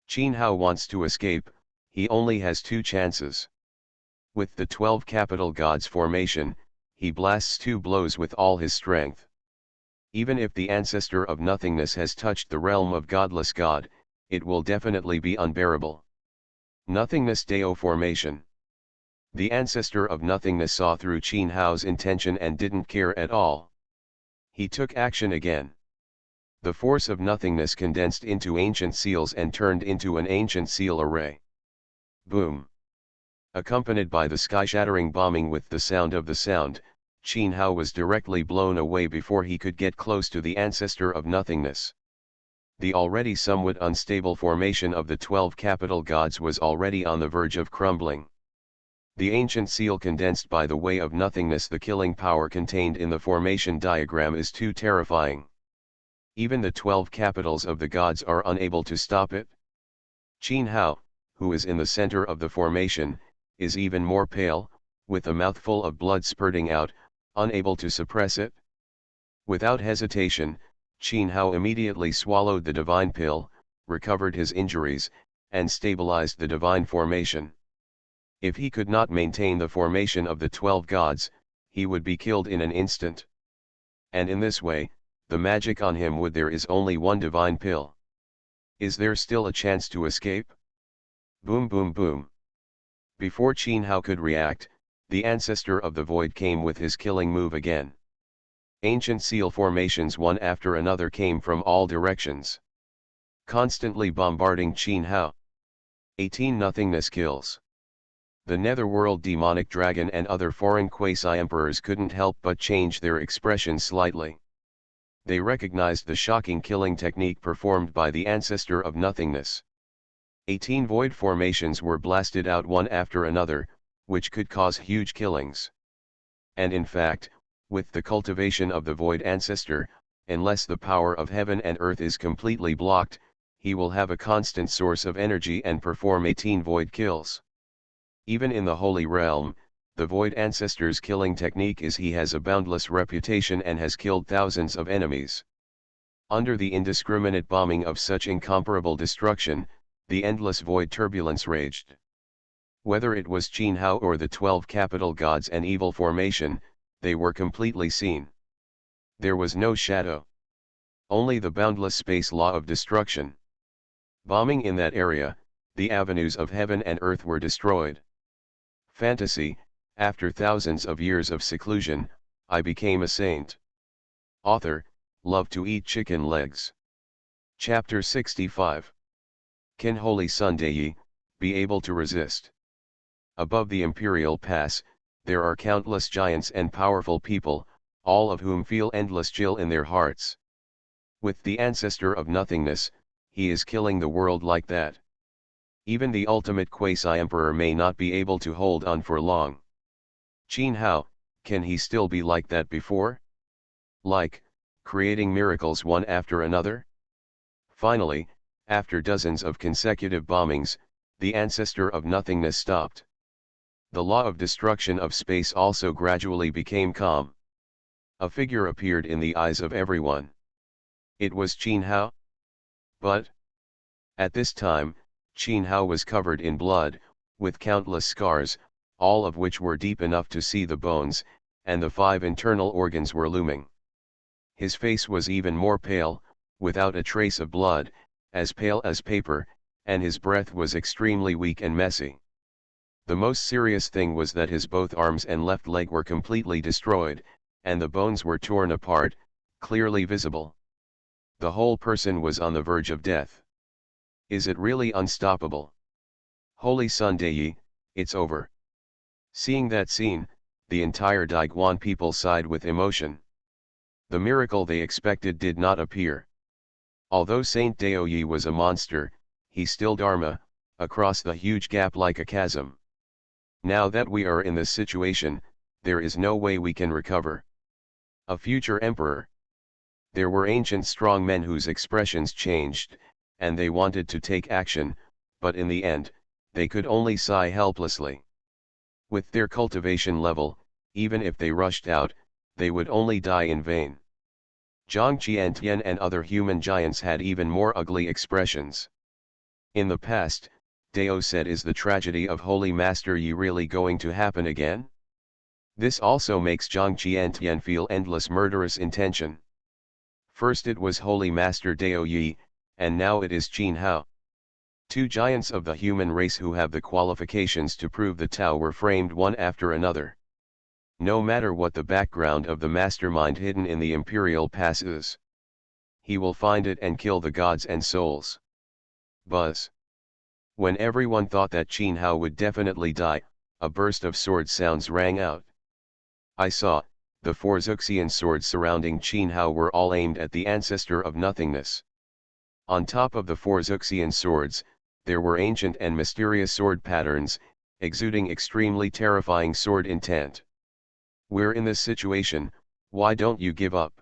Speaker 1: Qin Hao wants to escape, he only has 2 chances. With the 12 capital gods formation, he blasts 2 blows with all his strength. Even if the ancestor of nothingness has touched the realm of godless God, it will definitely be unbearable. Nothingness Dao formation. The ancestor of nothingness saw through Qin Hao's intention and didn't care at all. He took action again. The force of nothingness condensed into ancient seals and turned into an ancient seal array. Boom. Accompanied by the sky-shattering bombing with the sound of the sound, Qin Hao was directly blown away before he could get close to the ancestor of nothingness. The already somewhat unstable formation of the 12 capital gods was already on the verge of crumbling. The ancient seal condensed by the way of nothingness. The killing power contained in the formation diagram is too terrifying. Even the 12 capitals of the gods are unable to stop it. Qin Hao, who is in the center of the formation, is even more pale, with a mouthful of blood spurting out, unable to suppress it. Without hesitation, Qin Hao immediately swallowed the divine pill, recovered his injuries, and stabilized the divine formation. If he could not maintain the formation of the 12 gods, he would be killed in an instant. And in this way, the magic on him would. There is only one divine pill. Is there still a chance to escape? Boom boom boom. Before Qin Hao could react, the ancestor of the void came with his killing move again. Ancient seal formations one after another came from all directions, constantly bombarding Qin Hao. 18 Nothingness kills. The netherworld demonic dragon and other foreign quasi-emperors couldn't help but change their expression slightly. They recognized the shocking killing technique performed by the ancestor of nothingness. 18 void formations were blasted out one after another, which could cause huge killings. And in fact, with the cultivation of the void ancestor, unless the power of heaven and earth is completely blocked, he will have a constant source of energy and perform 18 void kills. Even in the Holy Realm, the Void Ancestor's killing technique is he has a boundless reputation and has killed thousands of enemies. Under the indiscriminate bombing of such incomparable destruction, the endless void turbulence raged. Whether it was Qin Hao or the 12 capital gods and evil formation, they were completely seen. There was no shadow. Only the boundless space law of destruction. Bombing in that area, the avenues of heaven and earth were destroyed. Fantasy, after thousands of years of seclusion, I became a saint. Author, love to eat chicken legs. Chapter 65. Can Holy Sunday be able to resist? Above the imperial pass, there are countless giants and powerful people, all of whom feel endless chill in their hearts. With the ancestor of nothingness, he is killing the world like that. Even the ultimate quasi-emperor may not be able to hold on for long. Qin Hao, can he still be like that before? Like, creating miracles one after another? Finally, after dozens of consecutive bombings, the ancestor of nothingness stopped. The law of destruction of space also gradually became calm. A figure appeared in the eyes of everyone. It was Qin Hao. But at this time, Qin Hao was covered in blood, with countless scars, all of which were deep enough to see the bones, and the 5 internal organs were looming. His face was even more pale, without a trace of blood, as pale as paper, and his breath was extremely weak and messy. The most serious thing was that his both arms and left leg were completely destroyed, and the bones were torn apart, clearly visible. The whole person was on the verge of death. Is it really unstoppable? Holy Sunday, it's over. Seeing that scene, the entire Daiguan people sighed with emotion. The miracle they expected did not appear. Although Saint Daoyi was a monster, he still Dharma, across the huge gap like a chasm. Now that we are in this situation, there is no way we can recover. A future emperor. There were ancient strong men whose expressions changed, and they wanted to take action, but in the end, they could only sigh helplessly. With their cultivation level, even if they rushed out, they would only die in vain. Zhang Qiantian and other human giants had even more ugly expressions. In the past, Dao said, is the tragedy of Holy Master Yi really going to happen again? This also makes Zhang Qiantian feel endless murderous intention. First it was Holy Master Dao Yi, and now it is Qin Hao. 2 giants of the human race who have the qualifications to prove the Tao were framed one after another. No matter what the background of the mastermind hidden in the imperial pass is, he will find it and kill the gods and souls. Buzz. When everyone thought that Qin Hao would definitely die, a burst of sword sounds rang out. I saw, the 4 Xuxian swords surrounding Qin Hao were all aimed at the ancestor of nothingness. On top of the 4 Xuxian swords, there were ancient and mysterious sword patterns, exuding extremely terrifying sword intent. We're in this situation, why don't you give up?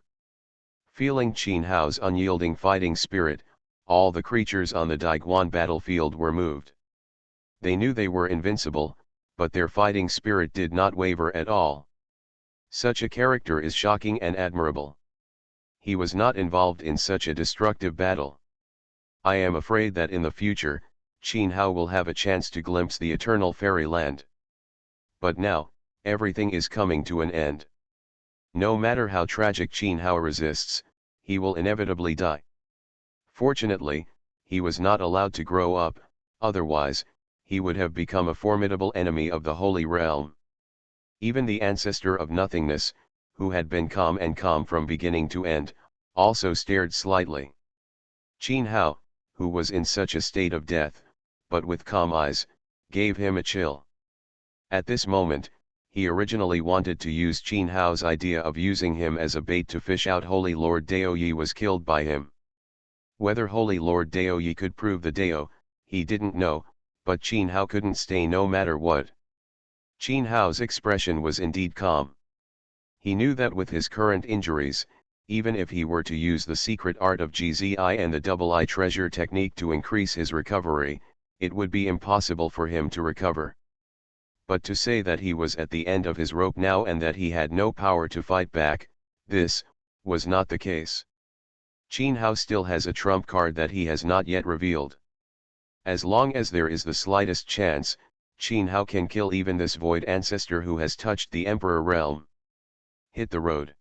Speaker 1: Feeling Qin Hao's unyielding fighting spirit, all the creatures on the Daiguan battlefield were moved. They knew they were invincible, but their fighting spirit did not waver at all. Such a character is shocking and admirable. He was not involved in such a destructive battle. I am afraid that in the future, Qin Hao will have a chance to glimpse the eternal fairyland. But now, everything is coming to an end. No matter how tragic Qin Hao resists, he will inevitably die. Fortunately, he was not allowed to grow up, otherwise, he would have become a formidable enemy of the Holy Realm. Even the ancestor of nothingness, who had been calm from beginning to end, also stared slightly. Qin Hao, who was in such a state of death, but with calm eyes, gave him a chill. At this moment, he originally wanted to use Qin Hao's idea of using him as a bait to fish out Holy Lord Daoyi was killed by him. Whether Holy Lord Daoyi could prove the Dao, he didn't know, but Qin Hao couldn't stay no matter what. Qin Hao's expression was indeed calm. He knew that with his current injuries, even if he were to use the secret art of GZI and the double eye treasure technique to increase his recovery, it would be impossible for him to recover. But to say that he was at the end of his rope now and that he had no power to fight back, this was not the case. Qin Hao still has a trump card that he has not yet revealed. As long as there is the slightest chance, Qin Hao can kill even this void ancestor who has touched the Emperor realm. Hit the road.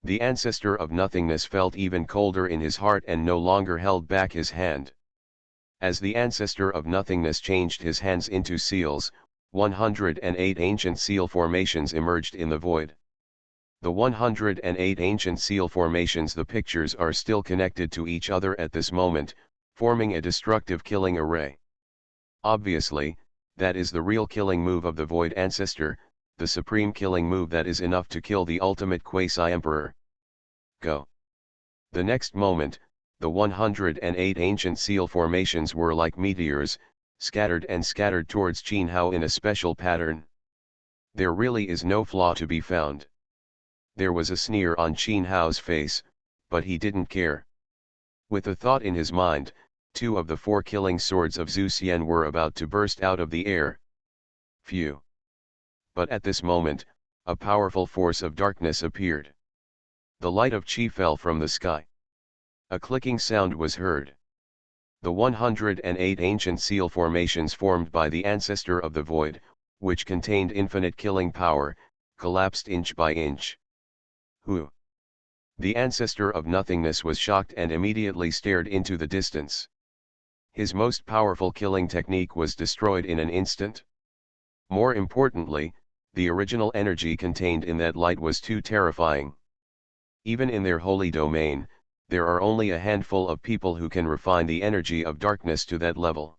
Speaker 1: The ancestor of nothingness felt even colder in his heart and no longer held back his hand. As the ancestor of nothingness changed his hands into seals, 108 ancient seal formations emerged in the void. The 108 ancient seal formations, the pictures are still connected to each other at this moment, forming a destructive killing array. Obviously, that is the real killing move of the void ancestor, the supreme killing move that is enough to kill the ultimate quasi-emperor. Go. The next moment, the 108 ancient seal formations were like meteors, scattered towards Qin Hao in a special pattern. There really is no flaw to be found. There was a sneer on Qin Hao's face, but he didn't care. With a thought in his mind, 2 of the 4 killing swords of Zhu Xian were about to burst out of the air. Phew! But at this moment, a powerful force of darkness appeared. The light of Qi fell from the sky. A clicking sound was heard. The 108 ancient seal formations formed by the ancestor of the void, which contained infinite killing power, collapsed inch by inch. Who? The ancestor of nothingness was shocked and immediately stared into the distance. His most powerful killing technique was destroyed in an instant. More importantly, the original energy contained in that light was too terrifying. Even in their holy domain, there are only a handful of people who can refine the energy of darkness to that level.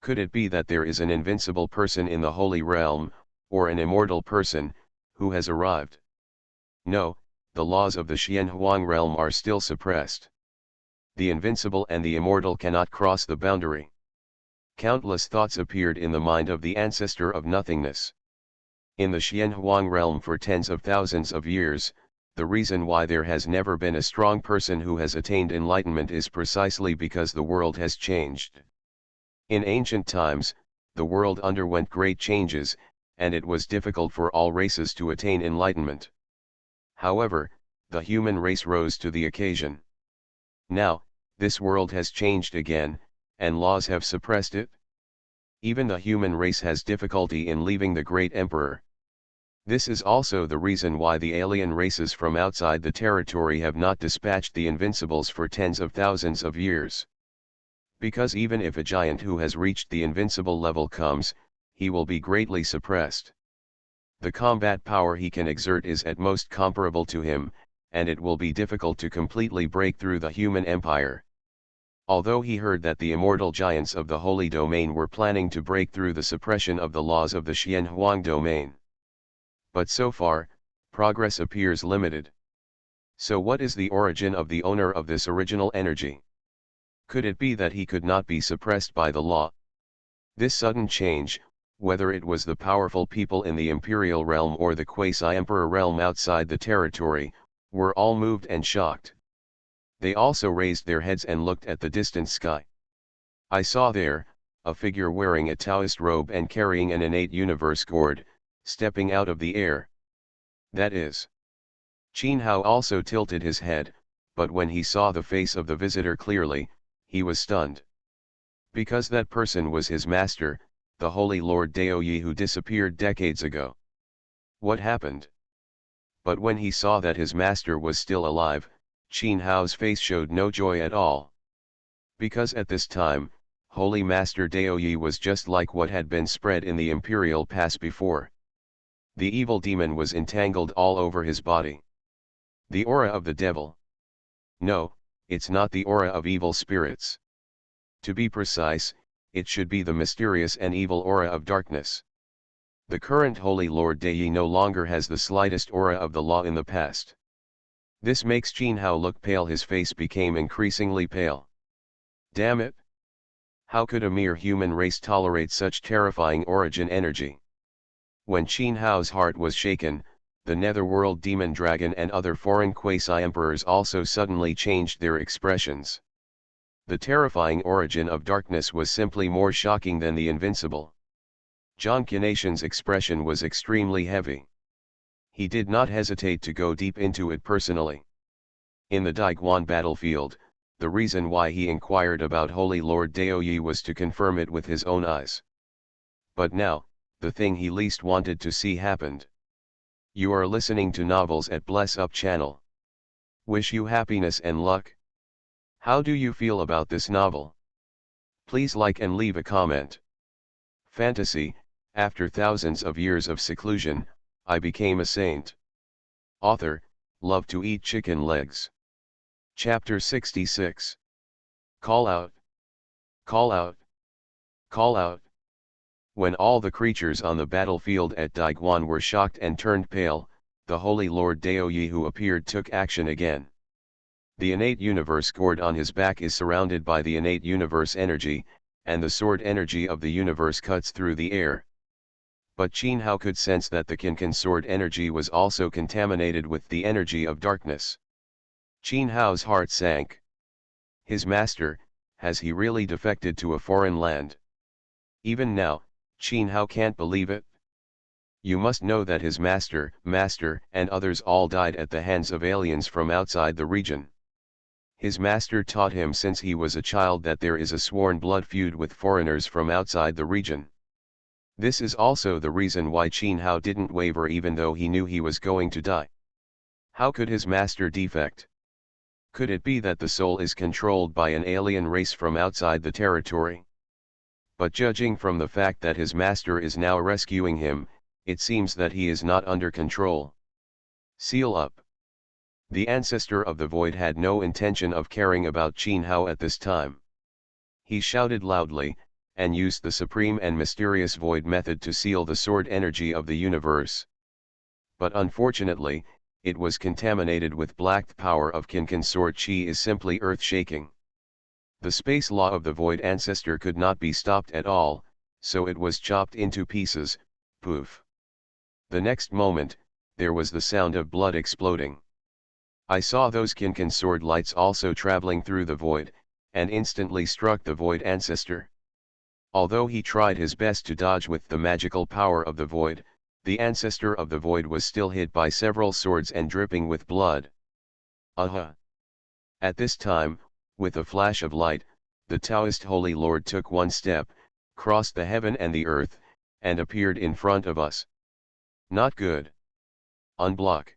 Speaker 1: Could it be that there is an invincible person in the holy realm, or an immortal person, who has arrived? No, the laws of the Xianhuang realm are still suppressed. The invincible and the immortal cannot cross the boundary. Countless thoughts appeared in the mind of the ancestor of nothingness. In the Xianhuang realm for tens of thousands of years, the reason why there has never been a strong person who has attained enlightenment is precisely because the world has changed. In ancient times, the world underwent great changes, and it was difficult for all races to attain enlightenment. However, the human race rose to the occasion. Now, this world has changed again, and laws have suppressed it. Even the human race has difficulty in leaving the great emperor. This is also the reason why the alien races from outside the territory have not dispatched the invincibles for tens of thousands of years. Because even if a giant who has reached the invincible level comes, he will be greatly suppressed. The combat power he can exert is at most comparable to him, and it will be difficult to completely break through the human empire. Although he heard that the immortal giants of the holy domain were planning to break through the suppression of the laws of the Xianhuang domain. But so far, progress appears limited. So what is the origin of the owner of this original energy? Could it be that he could not be suppressed by the law? This sudden change, whether it was the powerful people in the imperial realm or the quasi-emperor realm outside the territory, were all moved and shocked. They also raised their heads and looked at the distant sky. I saw there, a figure wearing a Taoist robe and carrying an innate universe gourd, stepping out of the air. That is. Qin Hao also tilted his head, but when he saw the face of the visitor clearly, he was stunned. Because that person was his master, the Holy Lord Daoyi, who disappeared decades ago. What happened? But when he saw that his master was still alive, Qin Hao's face showed no joy at all. Because at this time, Holy Master Daoyi was just like what had been spread in the imperial pass before. The evil demon was entangled all over his body. The aura of the devil. No, it's not the aura of evil spirits. To be precise, it should be the mysterious and evil aura of darkness. The current Holy Lord Dei no longer has the slightest aura of the law in the past. This makes Qin Hao look pale. His face became increasingly pale. Damn it! How could a mere human race tolerate such terrifying origin energy? When Qin Hao's heart was shaken, the netherworld demon dragon and other foreign quasi-emperors also suddenly changed their expressions. The terrifying origin of darkness was simply more shocking than the invincible. Zhang Qianatian's expression was extremely heavy. He did not hesitate to go deep into it personally. In the Daiguan battlefield, the reason why he inquired about Holy Lord Daoyi was to confirm it with his own eyes. But now, the thing he least wanted to see happened. You are listening to Novels at Bless Up channel. Wish you happiness and luck. How do you feel about this novel? Please like and leave a comment. Fantasy: after thousands of years of seclusion, I became a saint. Author: love to eat chicken legs. Chapter 66. Call out. Call out. Call out. When all the creatures on the battlefield at Daiguan were shocked and turned pale, the Holy Lord Daoyi who appeared took action again. The innate universe cord on his back is surrounded by the innate universe energy, and the sword energy of the universe cuts through the air. But Qin Hao could sense that the Kinkan sword energy was also contaminated with the energy of darkness. Qin Hao's heart sank. His master, has he really defected to a foreign land? Even now, Qin Hao can't believe it. You must know that his master, and others all died at the hands of aliens from outside the region. His master taught him since he was a child that there is a sworn blood feud with foreigners from outside the region. This is also the reason why Qin Hao didn't waver even though he knew he was going to die. How could his master defect? Could it be that the soul is controlled by an alien race from outside the territory? But judging from the fact that his master is now rescuing him, it seems that he is not under control. Seal up. The ancestor of the void had no intention of caring about Qin Hao at this time. He shouted loudly, and used the supreme and mysterious void method to seal the sword energy of the universe. But unfortunately, it was contaminated with black power of Kinkan sword chi is simply earth-shaking. The space law of the void ancestor could not be stopped at all, so it was chopped into pieces, poof. The next moment, there was the sound of blood exploding. I saw those Kinkan sword lights also traveling through the void, and instantly struck the void ancestor. Although he tried his best to dodge with the magical power of the void, the ancestor of the void was still hit by several swords and dripping with blood. Aha! At this time, with a flash of light, the Taoist Holy Lord took one step, crossed the heaven and the earth, and appeared in front of us. Not good. Unblock.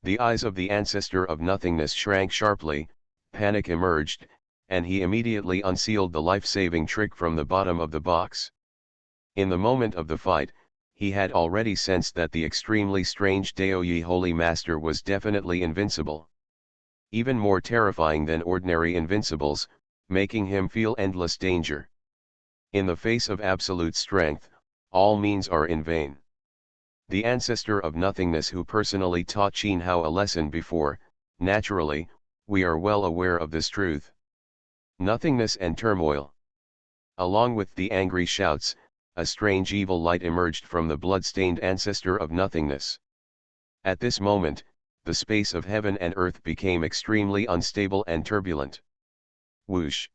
Speaker 1: The eyes of the ancestor of nothingness shrank sharply, panic emerged, and he immediately unsealed the life-saving trick from the bottom of the box. In the moment of the fight, he had already sensed that the extremely strange Daoyi Holy Master was definitely invincible. Even more terrifying than ordinary invincibles, making him feel endless danger. In the face of absolute strength, all means are in vain. The ancestor of nothingness who personally taught Qin Hao a lesson before, naturally, we are well aware of this truth. Nothingness and turmoil. Along with the angry shouts, a strange evil light emerged from the blood-stained ancestor of nothingness. At this moment, the space of heaven and earth became extremely unstable and turbulent. Whoosh!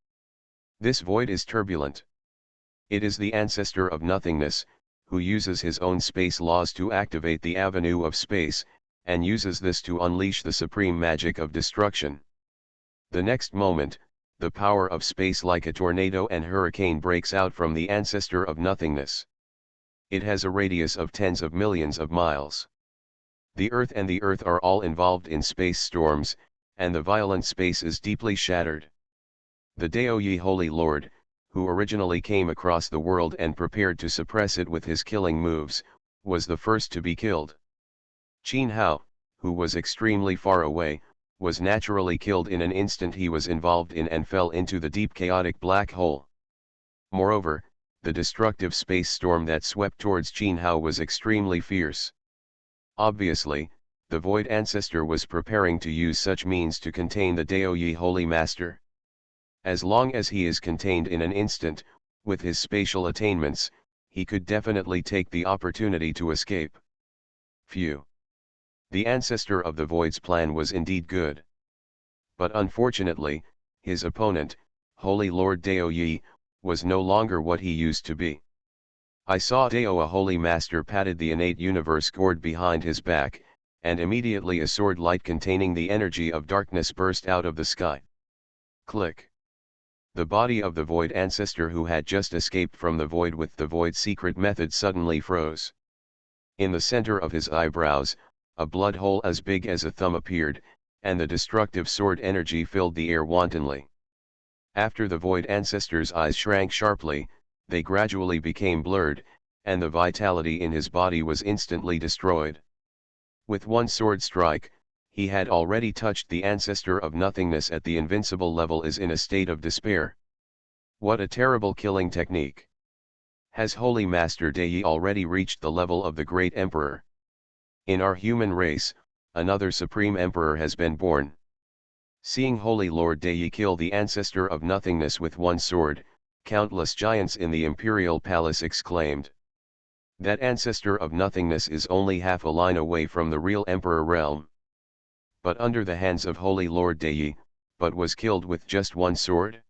Speaker 1: This void is turbulent. It is the ancestor of nothingness, who uses his own space laws to activate the avenue of space, and uses this to unleash the supreme magic of destruction. The next moment, the power of space like a tornado and hurricane breaks out from the ancestor of nothingness. It has a radius of tens of millions of miles. The earth and the earth are all involved in space storms, and the violent space is deeply shattered. The Daoyi Holy Lord, who originally came across the world and prepared to suppress it with his killing moves, was the first to be killed. Qin Hao, who was extremely far away, was naturally killed in an instant he was involved in and fell into the deep chaotic black hole. Moreover, the destructive space storm that swept towards Qin Hao was extremely fierce. Obviously, the Void Ancestor was preparing to use such means to contain the Daoyi Holy Master. As long as he is contained in an instant, with his spatial attainments, he could definitely take the opportunity to escape. Phew. The ancestor of the Void's plan was indeed good. But unfortunately, his opponent, Holy Lord Daoyi, was no longer what he used to be. I saw Dao, a holy master, patted the innate universe cord behind his back, and immediately a sword light containing the energy of darkness burst out of the sky. Click. The body of the Void Ancestor who had just escaped from the Void with the Void secret method suddenly froze. In the center of his eyebrows, a blood hole as big as a thumb appeared, and the destructive sword energy filled the air wantonly. After the Void Ancestor's eyes shrank sharply, they gradually became blurred, and the vitality in his body was instantly destroyed. With one sword strike, he had already touched the Ancestor of Nothingness at the invincible level is in a state of despair. What a terrible killing technique! Has Holy Master Dai already reached the level of the Great Emperor? In our human race, another Supreme Emperor has been born. Seeing Holy Lord Dai kill the Ancestor of Nothingness with one sword, countless giants in the Imperial Palace exclaimed. That Ancestor of Nothingness is only half a line away from the real Emperor realm. But under the hands of Holy Lord Dai, but was killed with just one sword?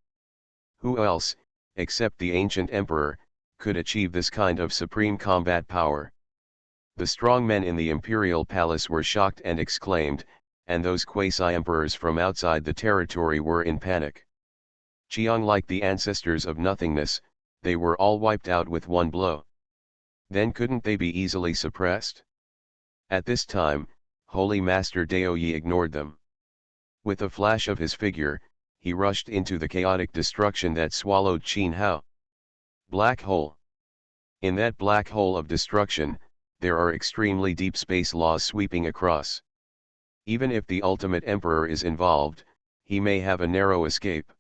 Speaker 1: Who else, except the ancient Emperor, could achieve this kind of supreme combat power? The strong men in the Imperial Palace were shocked and exclaimed, and those quasi-emperors from outside the territory were in panic. Chiang, like the Ancestors of Nothingness, they were all wiped out with one blow. Then couldn't they be easily suppressed? At this time, Holy Master Daoyi ignored them. With a flash of his figure, he rushed into the chaotic destruction that swallowed Qin Hao. Black hole. In that black hole of destruction, there are extremely deep space laws sweeping across. Even if the ultimate emperor is involved, he may have a narrow escape.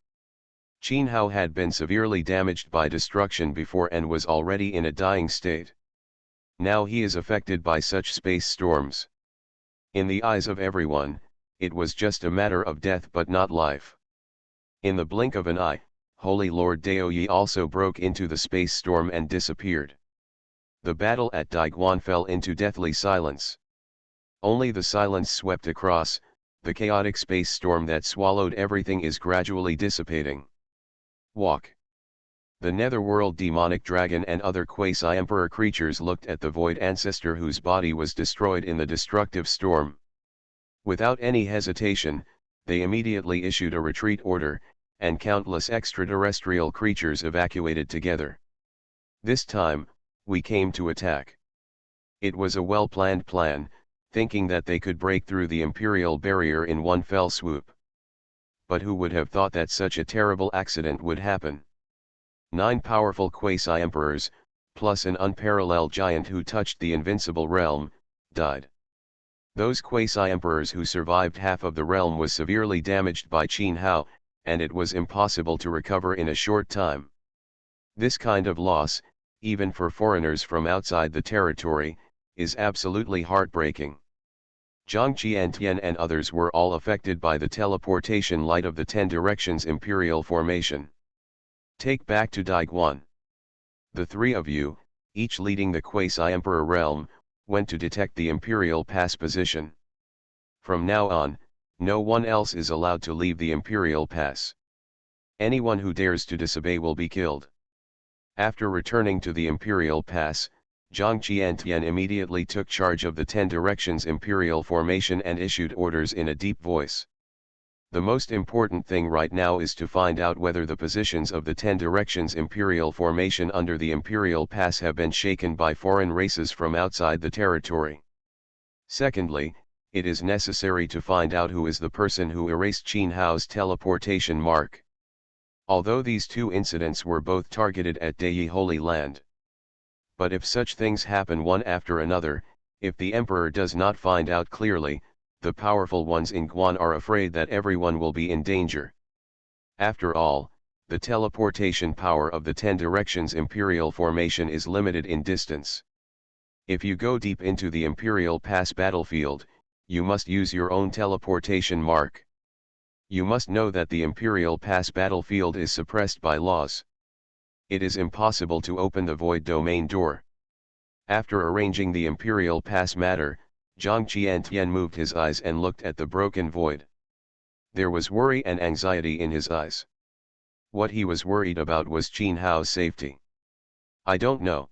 Speaker 1: Qin Hao had been severely damaged by destruction before and was already in a dying state. Now he is affected by such space storms. In the eyes of everyone, it was just a matter of death but not life. In the blink of an eye, Holy Lord Daoyi also broke into the space storm and disappeared. The battle at Daiguan fell into deathly silence. Only the silence swept across, the chaotic space storm that swallowed everything is gradually dissipating. Walk. The netherworld demonic dragon and other quasi-emperor creatures looked at the Void Ancestor whose body was destroyed in the destructive storm. Without any hesitation, they immediately issued a retreat order, and countless extraterrestrial creatures evacuated together. This time, we came to attack. It was a well-planned plan, thinking that they could break through the Imperial barrier in one fell swoop. But who would have thought that such a terrible accident would happen? 9 powerful quasi-emperors, plus an unparalleled giant who touched the invincible realm, died. Those quasi-emperors who survived half of the realm was severely damaged by Qin Hao, and it was impossible to recover in a short time. This kind of loss, even for foreigners from outside the territory, is absolutely heartbreaking. Zhang Qiantian and others were all affected by the teleportation light of the 10 Directions Imperial Formation. Take back to Daiguan. The 3 of you, each leading the quasi-emperor realm, went to detect the Imperial Pass position. From now on, no one else is allowed to leave the Imperial Pass. Anyone who dares to disobey will be killed. After returning to the Imperial Pass, Zhang Qiantian immediately took charge of the 10 Directions Imperial Formation and issued orders in a deep voice. The most important thing right now is to find out whether the positions of the 10 Directions Imperial Formation under the Imperial Pass have been shaken by foreign races from outside the territory. Secondly, it is necessary to find out who is the person who erased Qin Hao's teleportation mark. Although these 2 incidents were both targeted at Dai Holy Land. But if such things happen one after another, if the emperor does not find out clearly, the powerful ones in Guan are afraid that everyone will be in danger. After all, the teleportation power of the 10 directions imperial formation is limited in distance. If you go deep into the Imperial Pass battlefield, you must use your own teleportation mark. You must know that the Imperial Pass battlefield is suppressed by laws. It is impossible to open the void domain door. After arranging the Imperial Pass matter, Zhang Qiantian moved his eyes and looked at the broken void. There was worry and anxiety in his eyes. What he was worried about was Qin Hao's safety. I don't know.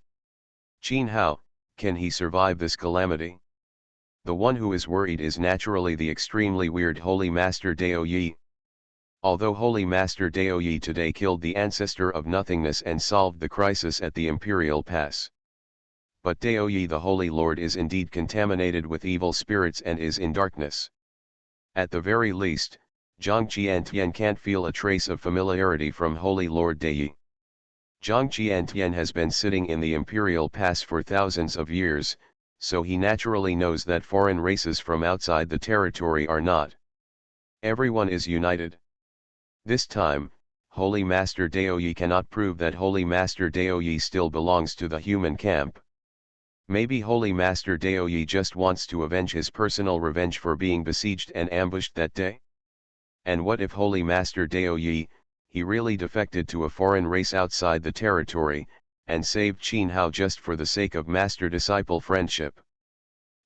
Speaker 1: Qin Hao, can he survive this calamity? The one who is worried is naturally the extremely weird Holy Master Dao Yi. Although Holy Master Dao Yi today killed the ancestor of nothingness and solved the crisis at the Imperial Pass. But Dao Yi the Holy Lord is indeed contaminated with evil spirits and is in darkness. At the very least, Zhang Qiantian can't feel a trace of familiarity from Holy Lord Dao Yi. Zhang Qiantian has been sitting in the Imperial Pass for thousands of years, so he naturally knows that foreign races from outside the territory are not. Everyone is united. This time, Holy Master Dao Yi cannot prove that Holy Master Dao Yi still belongs to the human camp. Maybe Holy Master Dao Yi just wants to avenge his personal revenge for being besieged and ambushed that day? And what if Holy Master Dao Yi, he really defected to a foreign race outside the territory, and saved Qin Hao just for the sake of master-disciple friendship?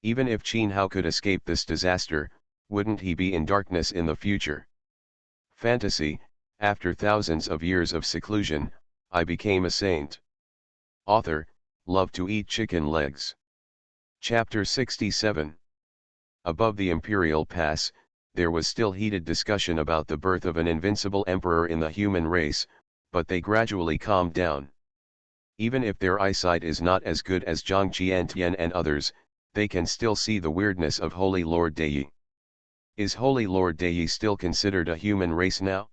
Speaker 1: Even if Qin Hao could escape this disaster, wouldn't he be in darkness in the future? Fantasy, after thousands of years of seclusion, I became a saint. Author, love to eat chicken legs. Chapter 67. Above the Imperial Pass, there was still heated discussion about the birth of an invincible emperor in the human race, but they gradually calmed down. Even if their eyesight is not as good as Zhang Qiantian and others, they can still see the weirdness of Holy Lord Dao Yi. Is Holy Lord Dao Yi still considered a human race now?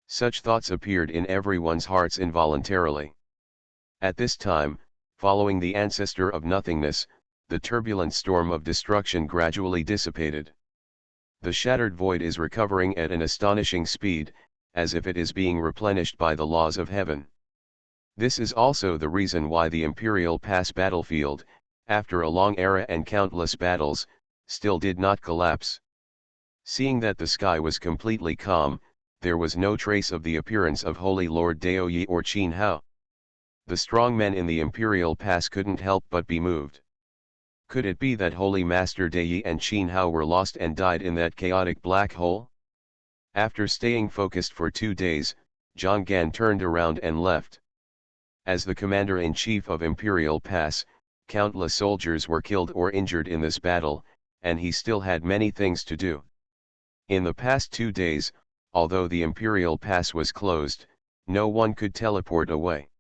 Speaker 1: Such thoughts appeared in everyone's hearts involuntarily. At this time, following the ancestor of nothingness, the turbulent storm of destruction gradually dissipated. The shattered void is recovering at an astonishing speed, as if it is being replenished by the laws of heaven. This is also the reason why the Imperial Pass battlefield, after a long era and countless battles, still did not collapse. Seeing that the sky was completely calm, there was no trace of the appearance of Holy Lord Dao Yi or Qin Hao. The strong men in the Imperial Pass couldn't help but be moved. Could it be that Holy Master Dao Yi and Qin Hao were lost and died in that chaotic black hole? After staying focused for 2 days, Zhang Gan turned around and left. As the commander-in-chief of Imperial Pass, countless soldiers were killed or injured in this battle, and he still had many things to do. In the past 2 days, although the Imperial Pass was closed, no one could teleport away.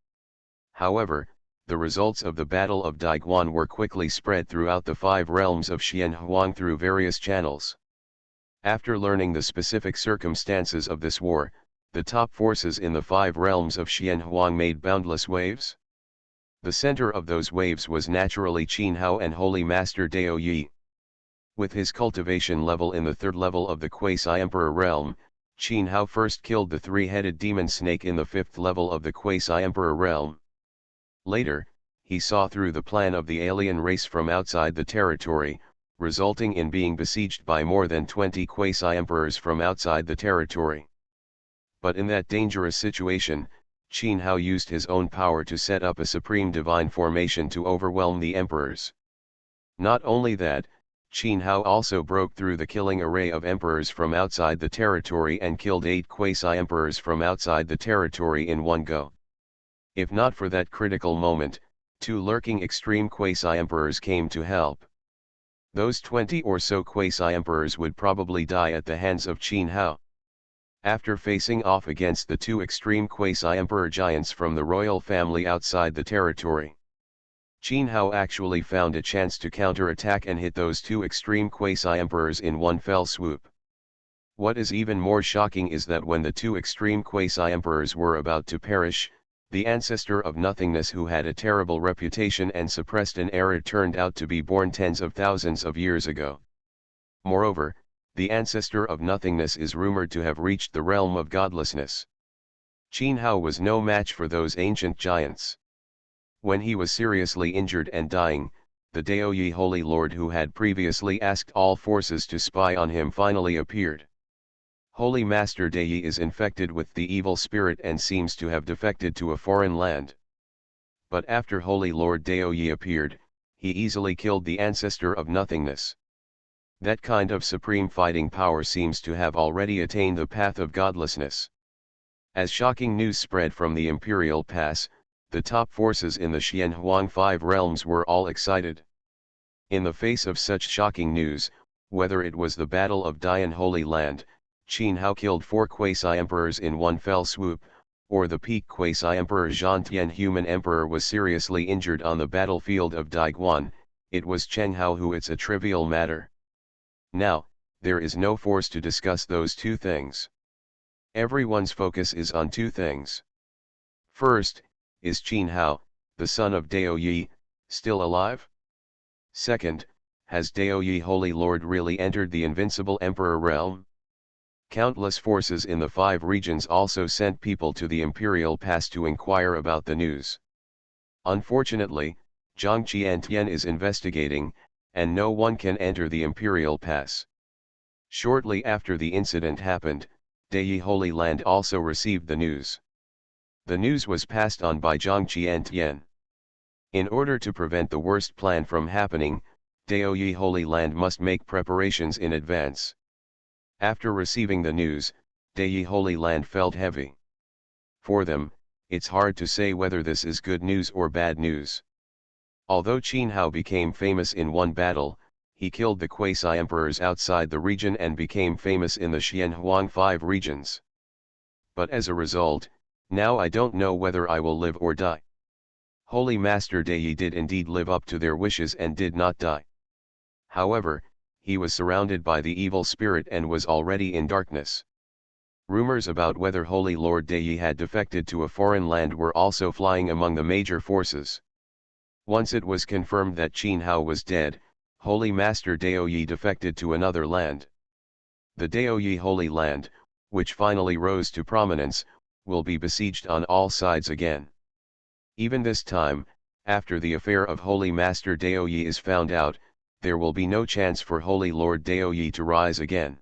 Speaker 1: However, the results of the Battle of Daiguan were quickly spread throughout the 5 realms of Xianhuang through various channels. After learning the specific circumstances of this war, the top forces in the 5 realms of Xianhuang made boundless waves. The center of those waves was naturally Qin Hao and Holy Master Dao Yi. With his cultivation level in the 3rd level of the Quasi-Emperor realm, Qin Hao first killed the 3-headed demon snake in the 5th level of the Quasi-Emperor realm. Later, he saw through the plan of the alien race from outside the territory, resulting in being besieged by more than 20 Quasi-Emperors from outside the territory. But in that dangerous situation, Qin Hao used his own power to set up a supreme divine formation to overwhelm the emperors. Not only that, Qin Hao also broke through the killing array of emperors from outside the territory and killed 8 quasi-emperors from outside the territory in one go. If not for that critical moment, 2 lurking extreme quasi-emperors came to help. Those 20 or so quasi-emperors would probably die at the hands of Qin Hao. After facing off against the 2 extreme quasi-emperor giants from the royal family outside the territory, Qin Hao actually found a chance to counter-attack and hit those 2 extreme quasi-emperors in one fell swoop. What is even more shocking is that when the 2 extreme quasi-emperors were about to perish, The ancestor of nothingness who had a terrible reputation and suppressed an error turned out to be born tens of thousands of years ago. Moreover, the ancestor of nothingness is rumored to have reached the realm of godlessness. Qin Hao was no match for those ancient giants. When he was seriously injured and dying, the Daoyi Holy Lord who had previously asked all forces to spy on him finally appeared. Holy Master Dai is infected with the evil spirit and seems to have defected to a foreign land. But after Holy Lord Daoyi appeared, he easily killed the ancestor of nothingness. That kind of supreme fighting power seems to have already attained the path of godlessness. As shocking news spread from the Imperial Pass, the top forces in the Xianhuang Five Realms were all excited. In the face of such shocking news, whether it was the Battle of Dian Holy Land, Qin Hao killed 4 quasi-emperors in one fell swoop, or the peak quasi-emperor Zhan Tian human emperor was seriously injured on the battlefield of Daiguan, it was Cheng Hao who it's a trivial matter. Now, there is no force to discuss those two things. Everyone's focus is on two things. First, is Qin Hao, the son of Daoyi, still alive? Second, has Daoyi Holy Lord really entered the invincible emperor realm? Countless forces in the 5 regions also sent people to the Imperial Pass to inquire about the news. Unfortunately, Zhang Qiantian is investigating, and no one can enter the Imperial Pass. Shortly after the incident happened, Dai Holy Land also received the news. The news was passed on by Zhang Qiantian. In order to prevent the worst plan from happening, Daoyi Holy Land must make preparations in advance. After receiving the news, Dai Holy Land felt heavy. For them, it's hard to say whether this is good news or bad news. Although Qin Hao became famous in one battle, he killed the quasi-emperors outside the region and became famous in the Xianhuang Five regions. But as a result, now I don't know whether I will live or die. Holy Master Dai did indeed live up to their wishes and did not die. However, he was surrounded by the evil spirit and was already in darkness. Rumors about whether Holy Lord Dai had defected to a foreign land were also flying among the major forces. Once it was confirmed that Qin Hao was dead, Holy Master Daoyi defected to another land. The Daoyi Holy Land, which finally rose to prominence, will be besieged on all sides again. Even this time, after the affair of Holy Master Daoyi is found out, there will be no chance for Holy Lord Daoyi to rise again.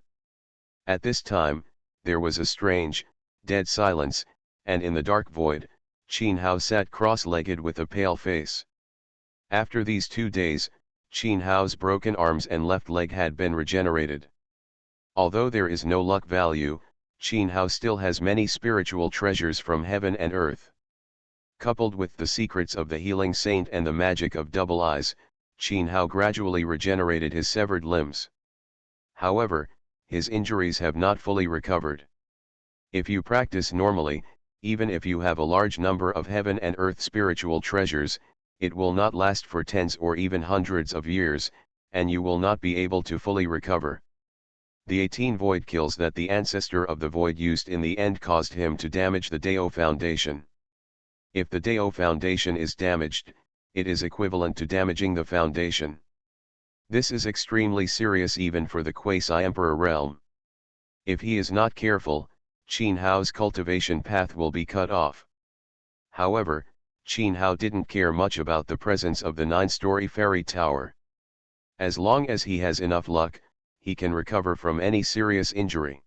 Speaker 1: At this time, there was a strange, dead silence, and in the dark void, Qin Hao sat cross-legged with a pale face. After these 2 days, Qin Hao's broken arms and left leg had been regenerated. Although there is no luck value, Qin Hao still has many spiritual treasures from heaven and earth. Coupled with the secrets of the healing saint and the magic of double eyes, Qin Hao gradually regenerated his severed limbs. However, his injuries have not fully recovered. If you practice normally, even if you have a large number of heaven and earth spiritual treasures, it will not last for tens or even hundreds of years, and you will not be able to fully recover. The 18 void kills that the ancestor of the void used in the end caused him to damage the Dao Foundation. If the Dao Foundation is damaged, it is equivalent to damaging the foundation. This is extremely serious even for the quasi-emperor realm. If he is not careful, Qin Hao's cultivation path will be cut off. However, Qin Hao didn't care much about the presence of the 9-story fairy tower. As long as he has enough luck, he can recover from any serious injury.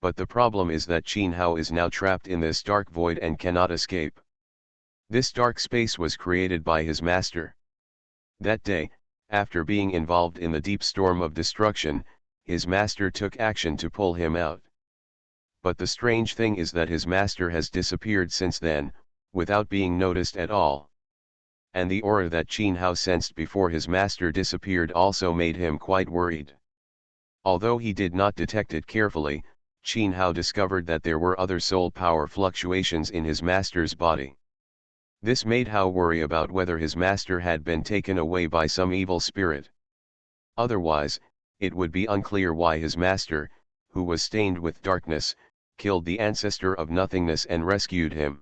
Speaker 1: But the problem is that Qin Hao is now trapped in this dark void and cannot escape. This dark space was created by his master. That day, after being involved in the deep storm of destruction, his master took action to pull him out. But the strange thing is that his master has disappeared since then, without being noticed at all. And the aura that Qin Hao sensed before his master disappeared also made him quite worried. Although he did not detect it carefully, Qin Hao discovered that there were other soul power fluctuations in his master's body. This made Hao worry about whether his master had been taken away by some evil spirit. Otherwise, it would be unclear why his master, who was stained with darkness, killed the ancestor of nothingness and rescued him.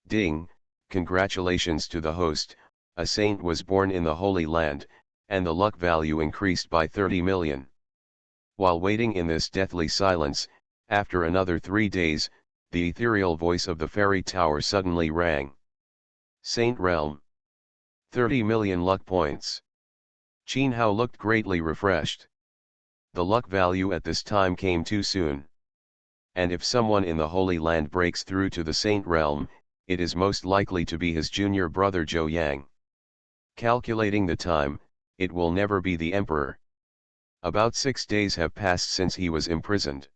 Speaker 1: Ding, congratulations to the host, a saint was born in the Holy Land, and the luck value increased by 30 million. While waiting in this deathly silence, after another 3 days, the ethereal voice of the fairy tower suddenly rang. Saint Realm. 30 million luck points. Qin Hao looked greatly refreshed. The luck value at this time came too soon. And if someone in the Holy Land breaks through to the Saint Realm, it is most likely to be his junior brother Zhou Yang. Calculating the time, it will never be the emperor. About 6 days have passed since he was imprisoned.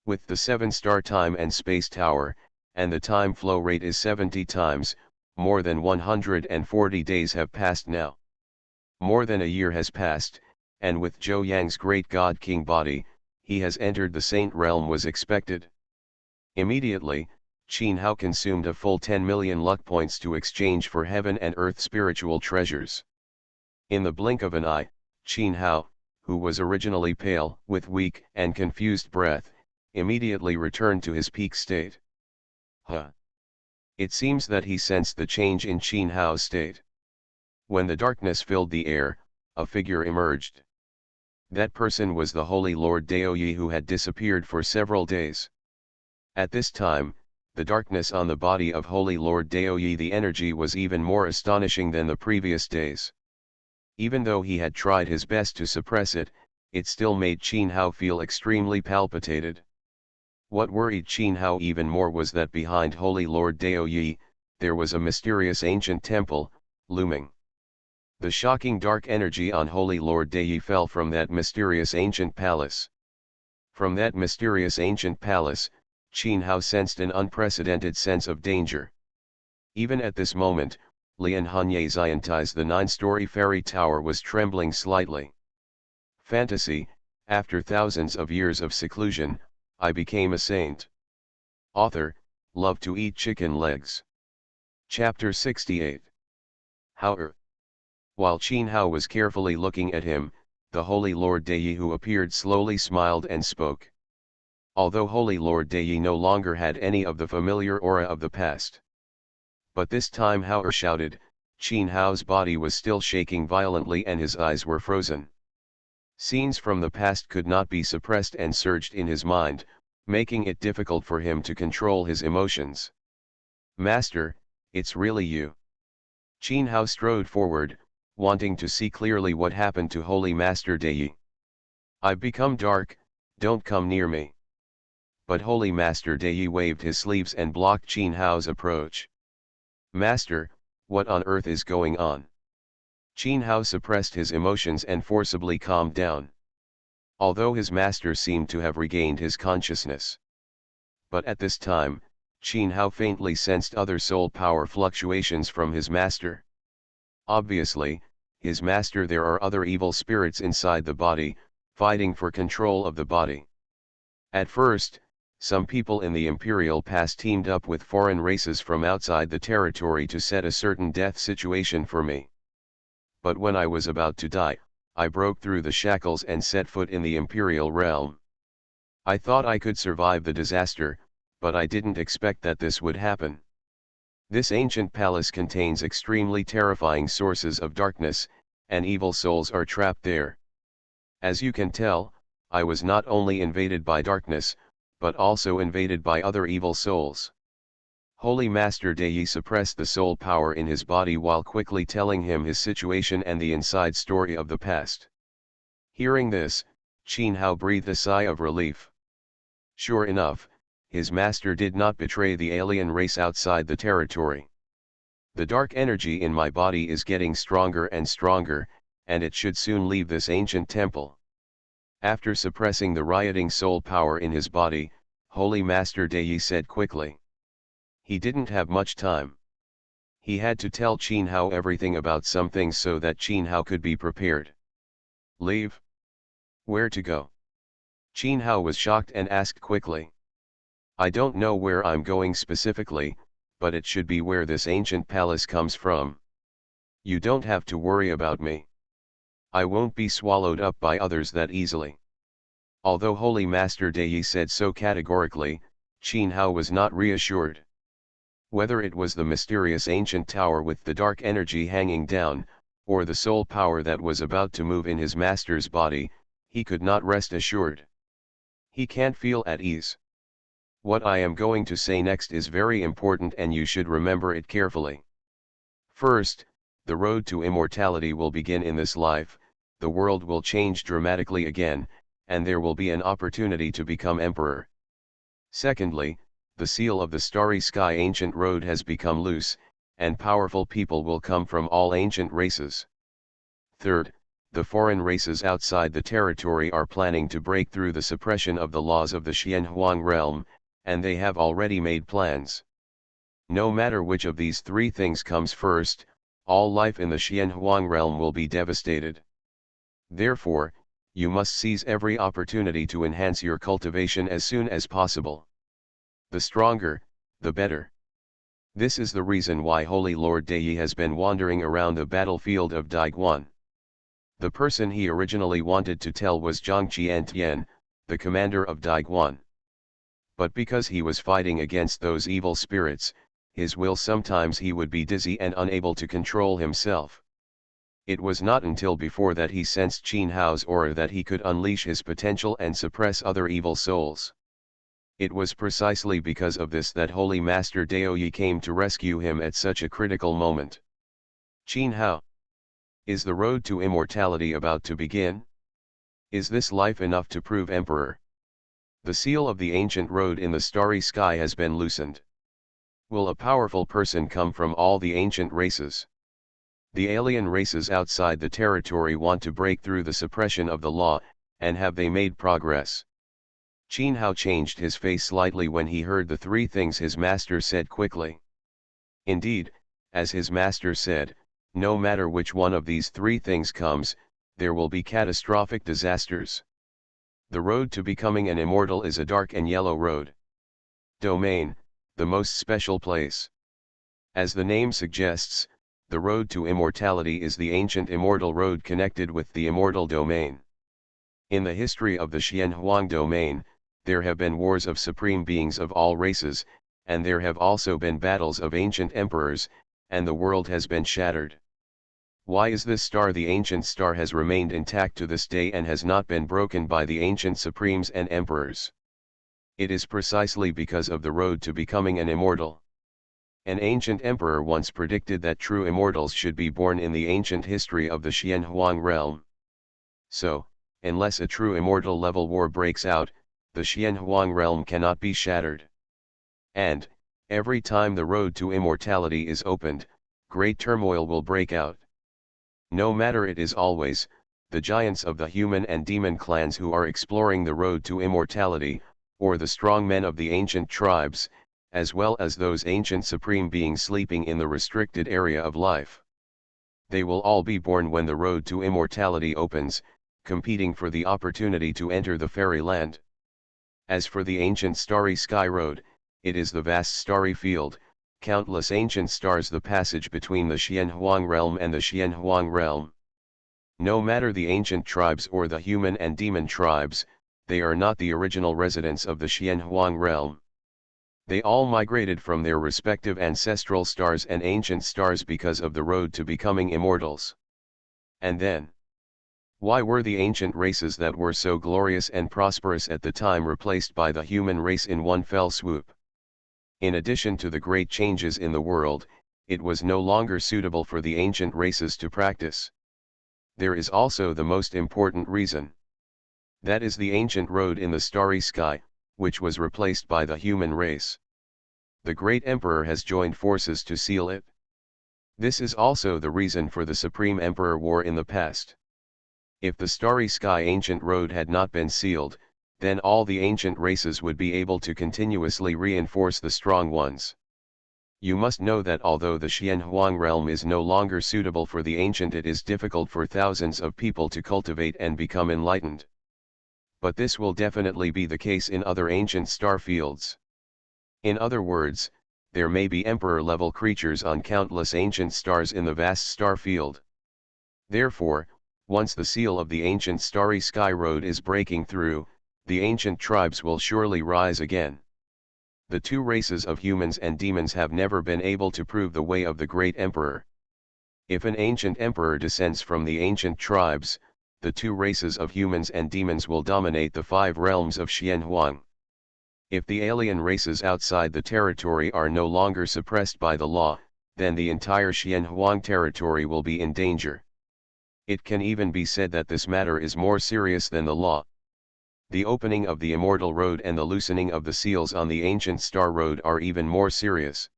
Speaker 1: With the 7-star time and space tower, and the time flow rate is 70 times, more than 140 days have passed now. More than a year has passed, and with Zhou Yang's great God King body, he has entered the Saint Realm was expected. Immediately, Qin Hao consumed a full 10 million luck points to exchange for heaven and earth spiritual treasures. In the blink of an eye, Qin Hao, who was originally pale, with weak and confused breath, immediately returned to his peak state. It seems that he sensed the change in Qin Hao's state. When the darkness filled the air, a figure emerged. That person was the Holy Lord Daoyi, who had disappeared for several days. At this time, the darkness on the body of Holy Lord Daoyi, the energy was even more astonishing than the previous days. Even though he had tried his best to suppress it, it still made Qin Hao feel extremely palpitated. What worried Qin Hao even more was that behind Holy Lord Daoyi, there was a mysterious ancient temple, looming. The shocking dark energy on Holy Lord Daoyi fell from that mysterious ancient palace. From that mysterious ancient palace, Qin Hao sensed an unprecedented sense of danger. Even at this moment, Lian Hanye Xianti's the 9-story fairy tower was trembling slightly. Fantasy, after thousands of years of seclusion, I became a saint. Author, love to eat chicken legs. Chapter 68. Hao. While Qin Hao was carefully looking at him, the Holy Lord Daoyi, who appeared, slowly smiled and spoke. Although Holy Lord Daoyi no longer had any of the familiar aura of the past. But this time Hao shouted, Qin Hao's body was still shaking violently and his eyes were frozen. Scenes from the past could not be suppressed and surged in his mind, making it difficult for him to control his emotions. Master, it's really you. Qin Hao strode forward, wanting to see clearly what happened to Holy Master Daoyi. I've become dark, don't come near me. But Holy Master Daoyi waved his sleeves and blocked Qin Hao's approach. Master, what on earth is going on? Qin Hao suppressed his emotions and forcibly calmed down. Although his master seemed to have regained his consciousness. But at this time, Qin Hao faintly sensed other soul power fluctuations from his master. Obviously, his master, there are other evil spirits inside the body, fighting for control of the body. At first, some people in the imperial past teamed up with foreign races from outside the territory to set a certain death situation for me. But when I was about to die, I broke through the shackles and set foot in the imperial realm. I thought I could survive the disaster, but I didn't expect that this would happen. This ancient palace contains extremely terrifying sources of darkness, and evil souls are trapped there. As you can tell, I was not only invaded by darkness, but also invaded by other evil souls. Holy Master Daoyi suppressed the soul power in his body while quickly telling him his situation and the inside story of the past. Hearing this, Qin Hao breathed a sigh of relief. Sure enough, his master did not betray the alien race outside the territory. The dark energy in my body is getting stronger and stronger, and it should soon leave this ancient temple. After suppressing the rioting soul power in his body, Holy Master Daoyi said quickly. He didn't have much time. He had to tell Qin Hao everything about some things so that Qin Hao could be prepared. Leave? Where to go? Qin Hao was shocked and asked quickly. I don't know where I'm going specifically, but it should be where this ancient palace comes from. You don't have to worry about me. I won't be swallowed up by others that easily. Although Holy Master Daoyi said so categorically, Qin Hao was not reassured. Whether it was the mysterious ancient tower with the dark energy hanging down, or the soul power that was about to move in his master's body, he could not rest assured. He can't feel at ease. What I am going to say next is very important and you should remember it carefully. First, the road to immortality will begin in this life, the world will change dramatically again, and there will be an opportunity to become emperor. Secondly, the seal of the starry sky ancient road has become loose, and powerful people will come from all ancient races. Third, the foreign races outside the territory are planning to break through the suppression of the laws of the Xianhuang realm, and they have already made plans. No matter which of these three things comes first, all life in the Xianhuang realm will be devastated. Therefore, you must seize every opportunity to enhance your cultivation as soon as possible. The stronger, the better. This is the reason why Holy Lord Dai has been wandering around the battlefield of Daiguan. The person he originally wanted to tell was Zhang Qiantian, the commander of Daiguan. But because he was fighting against those evil spirits, his will sometimes he would be dizzy and unable to control himself. It was not until before that he sensed Qin Hao's aura that he could unleash his potential and suppress other evil souls. It was precisely because of this that Holy Master Daoyi came to rescue him at such a critical moment. Qin Hao. Is the road to immortality about to begin? Is this life enough to prove emperor? The seal of the ancient road in the starry sky has been loosened. Will a powerful person come from all the ancient races? The alien races outside the territory want to break through the suppression of the law, and have they made progress? Qin Hao changed his face slightly when he heard the three things his master said quickly. Indeed, as his master said, no matter which one of these three things comes, there will be catastrophic disasters. The road to becoming an immortal is a dark and yellow road. Domain, the most special place. As the name suggests, the road to immortality is the ancient immortal road connected with the immortal domain. In the history of the Xianhuang domain, there have been wars of supreme beings of all races, and there have also been battles of ancient emperors, and the world has been shattered. Why is this star? The ancient star has remained intact to this day and has not been broken by the ancient supremes and emperors. It is precisely because of the road to becoming an immortal. An ancient emperor once predicted that true immortals should be born in the ancient history of the Xianhuang realm. So, unless a true immortal level war breaks out, the Xianhuang realm cannot be shattered. And, every time the road to immortality is opened, great turmoil will break out. No matter it is always, the giants of the human and demon clans who are exploring the road to immortality, or the strong men of the ancient tribes, as well as those ancient supreme beings sleeping in the restricted area of life. They will all be born when the road to immortality opens, competing for the opportunity to enter the fairyland. As for the ancient starry sky road, it is the vast starry field, countless ancient stars, the passage between the Xianhuang realm and the Xianhuang realm. No matter the ancient tribes or the human and demon tribes, they are not the original residents of the Xianhuang realm. They all migrated from their respective ancestral stars and ancient stars because of the road to becoming immortals. And then, why were the ancient races that were so glorious and prosperous at the time replaced by the human race in one fell swoop? In addition to the great changes in the world, it was no longer suitable for the ancient races to practice. There is also the most important reason. That is the ancient road in the starry sky, which was replaced by the human race. The great emperor has joined forces to seal it. This is also the reason for the Supreme Emperor War in the past. If the starry sky ancient road had not been sealed, then all the ancient races would be able to continuously reinforce the strong ones. You must know that although the Xianhuang realm is no longer suitable for the ancient, it is difficult for thousands of people to cultivate and become enlightened. But this will definitely be the case in other ancient star fields. In other words, there may be emperor-level creatures on countless ancient stars in the vast star field. Therefore, once the seal of the ancient starry sky road is breaking through, the ancient tribes will surely rise again. The two races of humans and demons have never been able to prove the way of the great emperor. If an ancient emperor descends from the ancient tribes, the two races of humans and demons will dominate the 5 realms of Xianhuang. If the alien races outside the territory are no longer suppressed by the law, then the entire Xianhuang territory will be in danger. It can even be said that this matter is more serious than the law. The opening of the Immortal Road and the loosening of the seals on the Ancient Star Road are even more serious.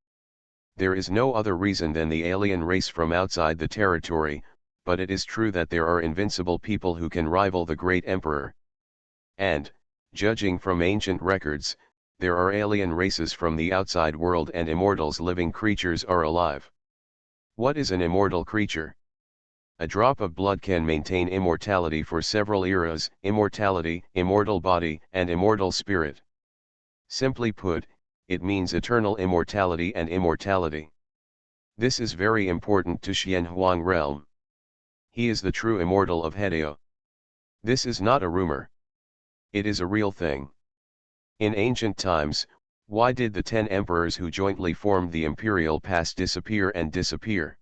Speaker 1: There is no other reason than the alien race from outside the territory, but it is true that there are invincible people who can rival the great emperor. And, judging from ancient records, there are alien races from the outside world and immortals. Living creatures are alive. What is an immortal creature? A drop of blood can maintain immortality for several eras: immortality, immortal body, and immortal spirit. Simply put, it means eternal immortality and immortality. This is very important to Xianhuang realm. He is the true immortal of Hedeo. This is not a rumor. It is a real thing. In ancient times, why did the 10 emperors who jointly formed the imperial past disappear and disappear?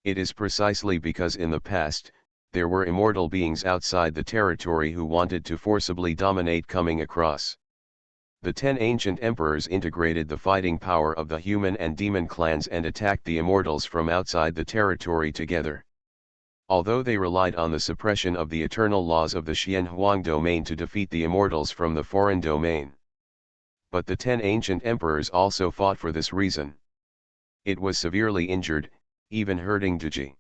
Speaker 1: It is precisely because in the past, there were immortal beings outside the territory who wanted to forcibly dominate coming across. The 10 ancient emperors integrated the fighting power of the human and demon clans and attacked the immortals from outside the territory together. Although they relied on the suppression of the eternal laws of the Xianhuang domain to defeat the immortals from the foreign domain. But the 10 ancient emperors also fought for this reason. It was severely injured, even hurting Deji.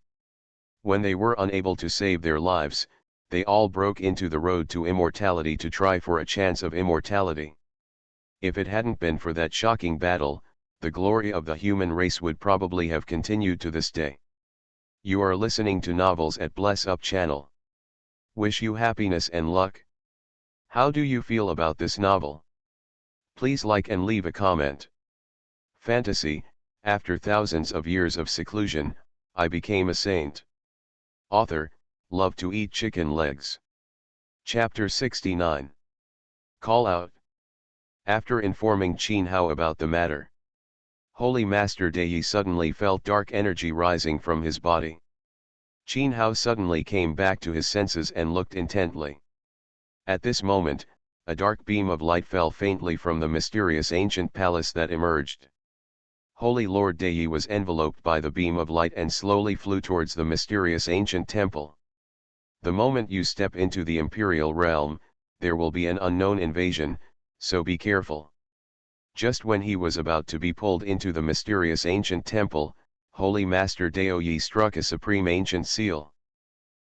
Speaker 1: When they were unable to save their lives, they all broke into the road to immortality to try for a chance of immortality. If it hadn't been for that shocking battle, the glory of the human race would probably have continued to this day. You are listening to Novels at Bless Up channel. Wish you happiness and luck. How do you feel about this novel? Please like and leave a comment. Fantasy: after thousands of years of seclusion, I became a saint. Author: love to eat chicken legs. Chapter 69. Call out. After informing Qin Hao about the matter, Holy Master Dei suddenly felt dark energy rising from his body. Qin Hao suddenly came back to his senses and looked intently. At this moment, a dark beam of light fell faintly from the mysterious ancient palace that emerged. Holy Lord Dei was enveloped by the beam of light and slowly flew towards the mysterious ancient temple. The moment you step into the imperial realm, there will be an unknown invasion, so be careful. Just when he was about to be pulled into the mysterious ancient temple, Holy Master Daoyi struck a supreme ancient seal.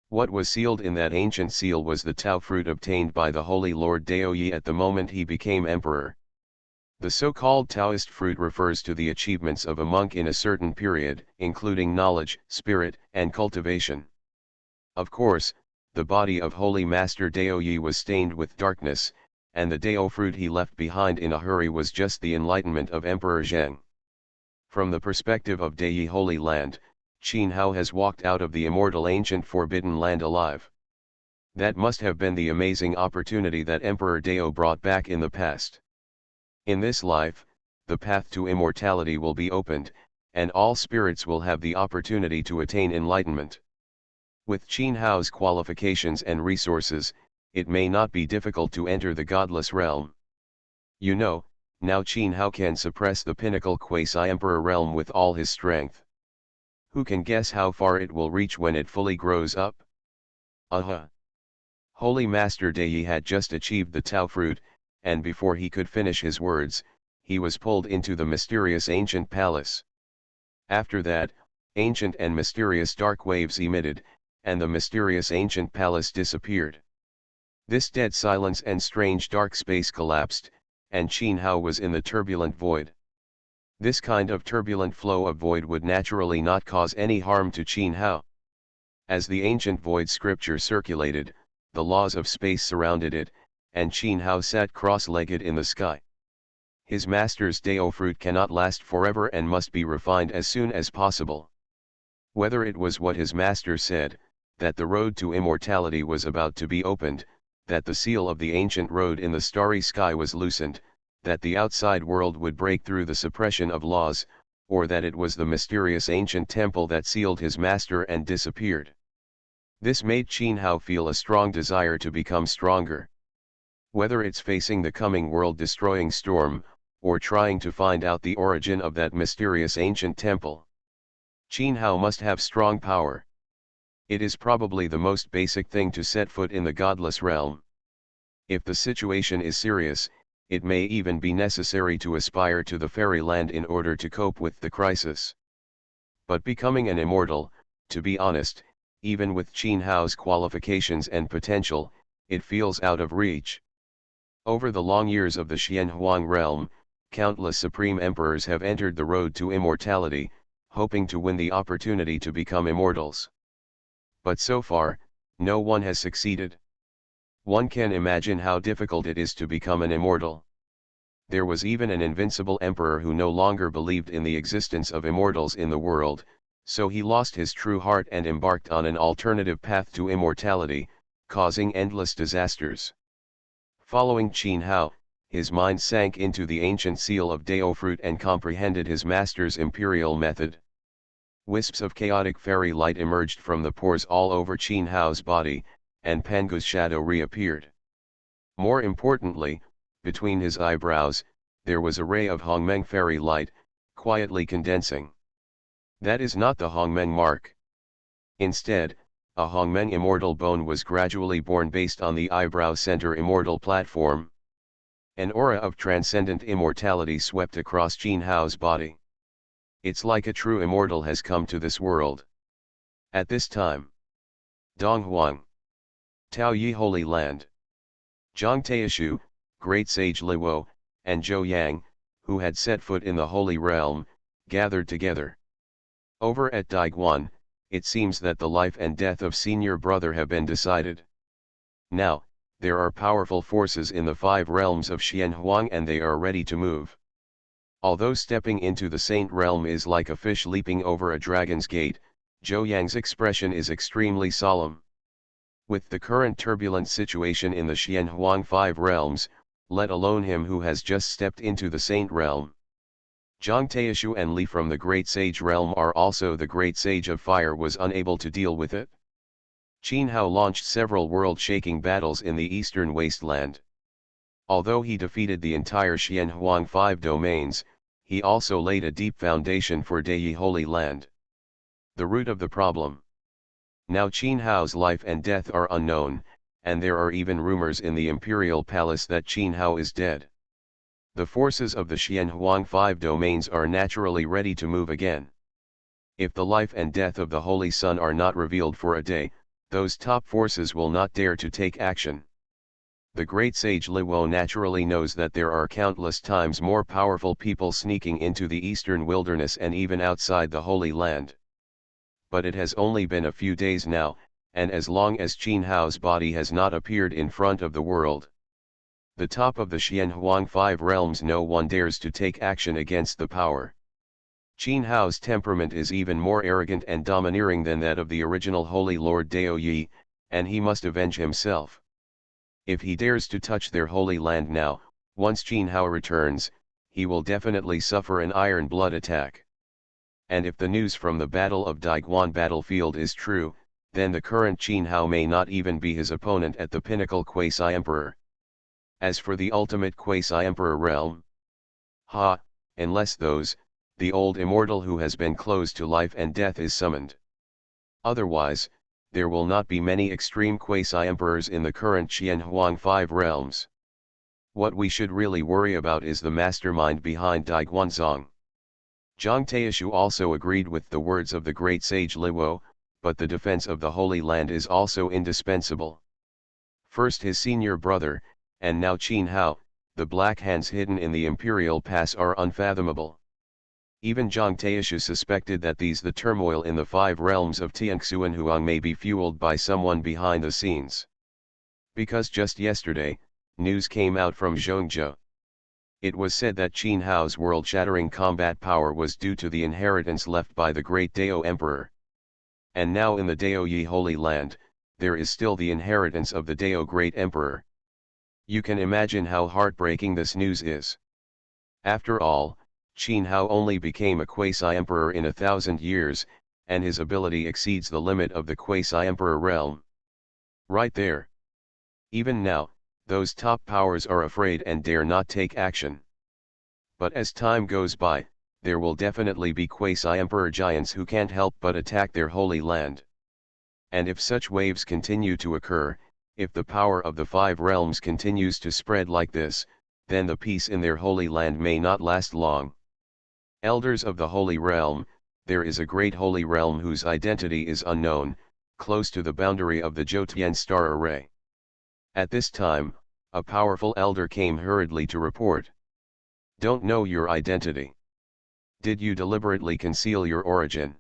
Speaker 1: What was sealed in that ancient seal was the Tao fruit obtained by the Holy Lord Daoyi at the moment he became emperor. The so-called Taoist fruit refers to the achievements of a monk in a certain period, including knowledge, spirit, and cultivation. Of course, the body of Holy Master Daoyi was stained with darkness, and the Dao fruit he left behind in a hurry was just the enlightenment of Emperor Zheng. From the perspective of Dei Holy Land, Qin Hao has walked out of the immortal ancient forbidden land alive. That must have been the amazing opportunity that Emperor Dao brought back in the past. In this life, the path to immortality will be opened, and all spirits will have the opportunity to attain enlightenment. With Qin Hao's qualifications and resources, it may not be difficult to enter the godless realm. You know, now Qin Hao can suppress the pinnacle quasi-emperor realm with all his strength. Who can guess how far it will reach when it fully grows up? Holy Master Dei had just achieved the Tao fruit, and before he could finish his words, he was pulled into the mysterious ancient palace. After that, ancient and mysterious dark waves emitted, and the mysterious ancient palace disappeared. This dead silence and strange dark space collapsed, and Qin Hao was in the turbulent void. This kind of turbulent flow of void would naturally not cause any harm to Qin Hao. As the ancient void scripture circulated, the laws of space surrounded it, and Qin Hao sat cross-legged in the sky. His master's Dao fruit cannot last forever and must be refined as soon as possible. Whether it was what his master said, that the road to immortality was about to be opened, that the seal of the ancient road in the starry sky was loosened, that the outside world would break through the suppression of laws, or that it was the mysterious ancient temple that sealed his master and disappeared. This made Qin Hao feel a strong desire to become stronger. Whether it's facing the coming world-destroying storm, or trying to find out the origin of that mysterious ancient temple, Qin Hao must have strong power. It is probably the most basic thing to set foot in the godless realm. If the situation is serious, it may even be necessary to aspire to the fairyland in order to cope with the crisis. But becoming an immortal, to be honest, even with Qin Hao's qualifications and potential, it feels out of reach. Over the long years of the Xianhuang realm, countless supreme emperors have entered the road to immortality, hoping to win the opportunity to become immortals. But so far, no one has succeeded. One can imagine how difficult it is to become an immortal. There was even an invincible emperor who no longer believed in the existence of immortals in the world, so he lost his true heart and embarked on an alternative path to immortality, causing endless disasters. Following Qin Hao, his mind sank into the ancient seal of Dao fruit and comprehended his master's imperial method. Wisps of chaotic fairy light emerged from the pores all over Qin Hao's body, and Pangu's shadow reappeared. More importantly, between his eyebrows, there was a ray of Hongmeng fairy light, quietly condensing. That is not the Hongmeng mark. Instead, a Hongmeng immortal bone was gradually born based on the eyebrow center immortal platform. An aura of transcendent immortality swept across Qin Hao's body. It's like a true immortal has come to this world. At this time, Donghuang, Tao Yi Holy Land, Zhang Taishu, Great Sage Liwo, and Zhou Yang, who had set foot in the Holy Realm, gathered together. Over at Daiguan, it seems that the life and death of senior brother have been decided. Now, there are powerful forces in the 5 realms of Xianhuang and they are ready to move. Although stepping into the Saint realm is like a fish leaping over a dragon's gate, Zhou Yang's expression is extremely solemn. With the current turbulent situation in the Xianhuang 5 realms, let alone him who has just stepped into the Saint realm, Zhang Taishu and Li from the Great Sage realm are also the Great Sage of Fire was unable to deal with it. Qin Hao launched several world-shaking battles in the eastern wasteland. Although he defeated the entire Xianhuang 5 domains, he also laid a deep foundation for Dai Holy Land. The root of the problem. Now Qin Hao's life and death are unknown, and there are even rumors in the imperial palace that Qin Hao is dead. The forces of the Xianhuang 5 domains are naturally ready to move again. If the life and death of the Holy Sun are not revealed for a day, those top forces will not dare to take action. The great sage Liwo naturally knows that there are countless times more powerful people sneaking into the eastern wilderness and even outside the Holy Land. But it has only been a few days now, and as long as Qin Hao's body has not appeared in front of the world, the top of the Xianhuang 5 realms, no one dares to take action against the power. Qin Hao's temperament is even more arrogant and domineering than that of the original Holy Lord Dao Yi, and he must avenge himself. If he dares to touch their holy land now, once Qin Hao returns, he will definitely suffer an iron blood attack. And if the news from the Battle of Daiguan battlefield is true, then the current Qin Hao may not even be his opponent at the pinnacle Quasi-Emperor. As for the ultimate Quasi-Emperor realm, unless the old immortal who has been closed to life and death is summoned. Otherwise, there will not be many extreme Quasi-Emperors in the current Xianhuang 5 realms. What we should really worry about is the mastermind behind Daiguanzong. Zhang Taishu also agreed with the words of the great sage Liwo, but the defense of the Holy Land is also indispensable. First his senior brother, and now Qin Hao, the black hands hidden in the imperial pass are unfathomable. Even Zhang Taishu suspected that the turmoil in the 5 realms of Tianxuanhuang may be fueled by someone behind the scenes. Because just yesterday, news came out from Zhongzhou. It was said that Qin Hao's world-shattering combat power was due to the inheritance left by the great Dao Emperor. And now in the Dao Yi Holy Land, there is still the inheritance of the Dao Great Emperor. You can imagine how heartbreaking this news is. After all, Qin Hao only became a quasi-emperor in 1,000 years, and his ability exceeds the limit of the quasi-emperor realm. Right there. Even now, those top powers are afraid and dare not take action. But as time goes by, there will definitely be quasi-emperor giants who can't help but attack their holy land. And if such waves continue to occur, if the power of the five realms continues to spread like this, then the peace in their holy land may not last long. Elders of the Holy Realm, there is a great holy realm whose identity is unknown, close to the boundary of the Jotien star array. At this time, a powerful elder came hurriedly to report. Don't know your identity. Did you deliberately conceal your origin?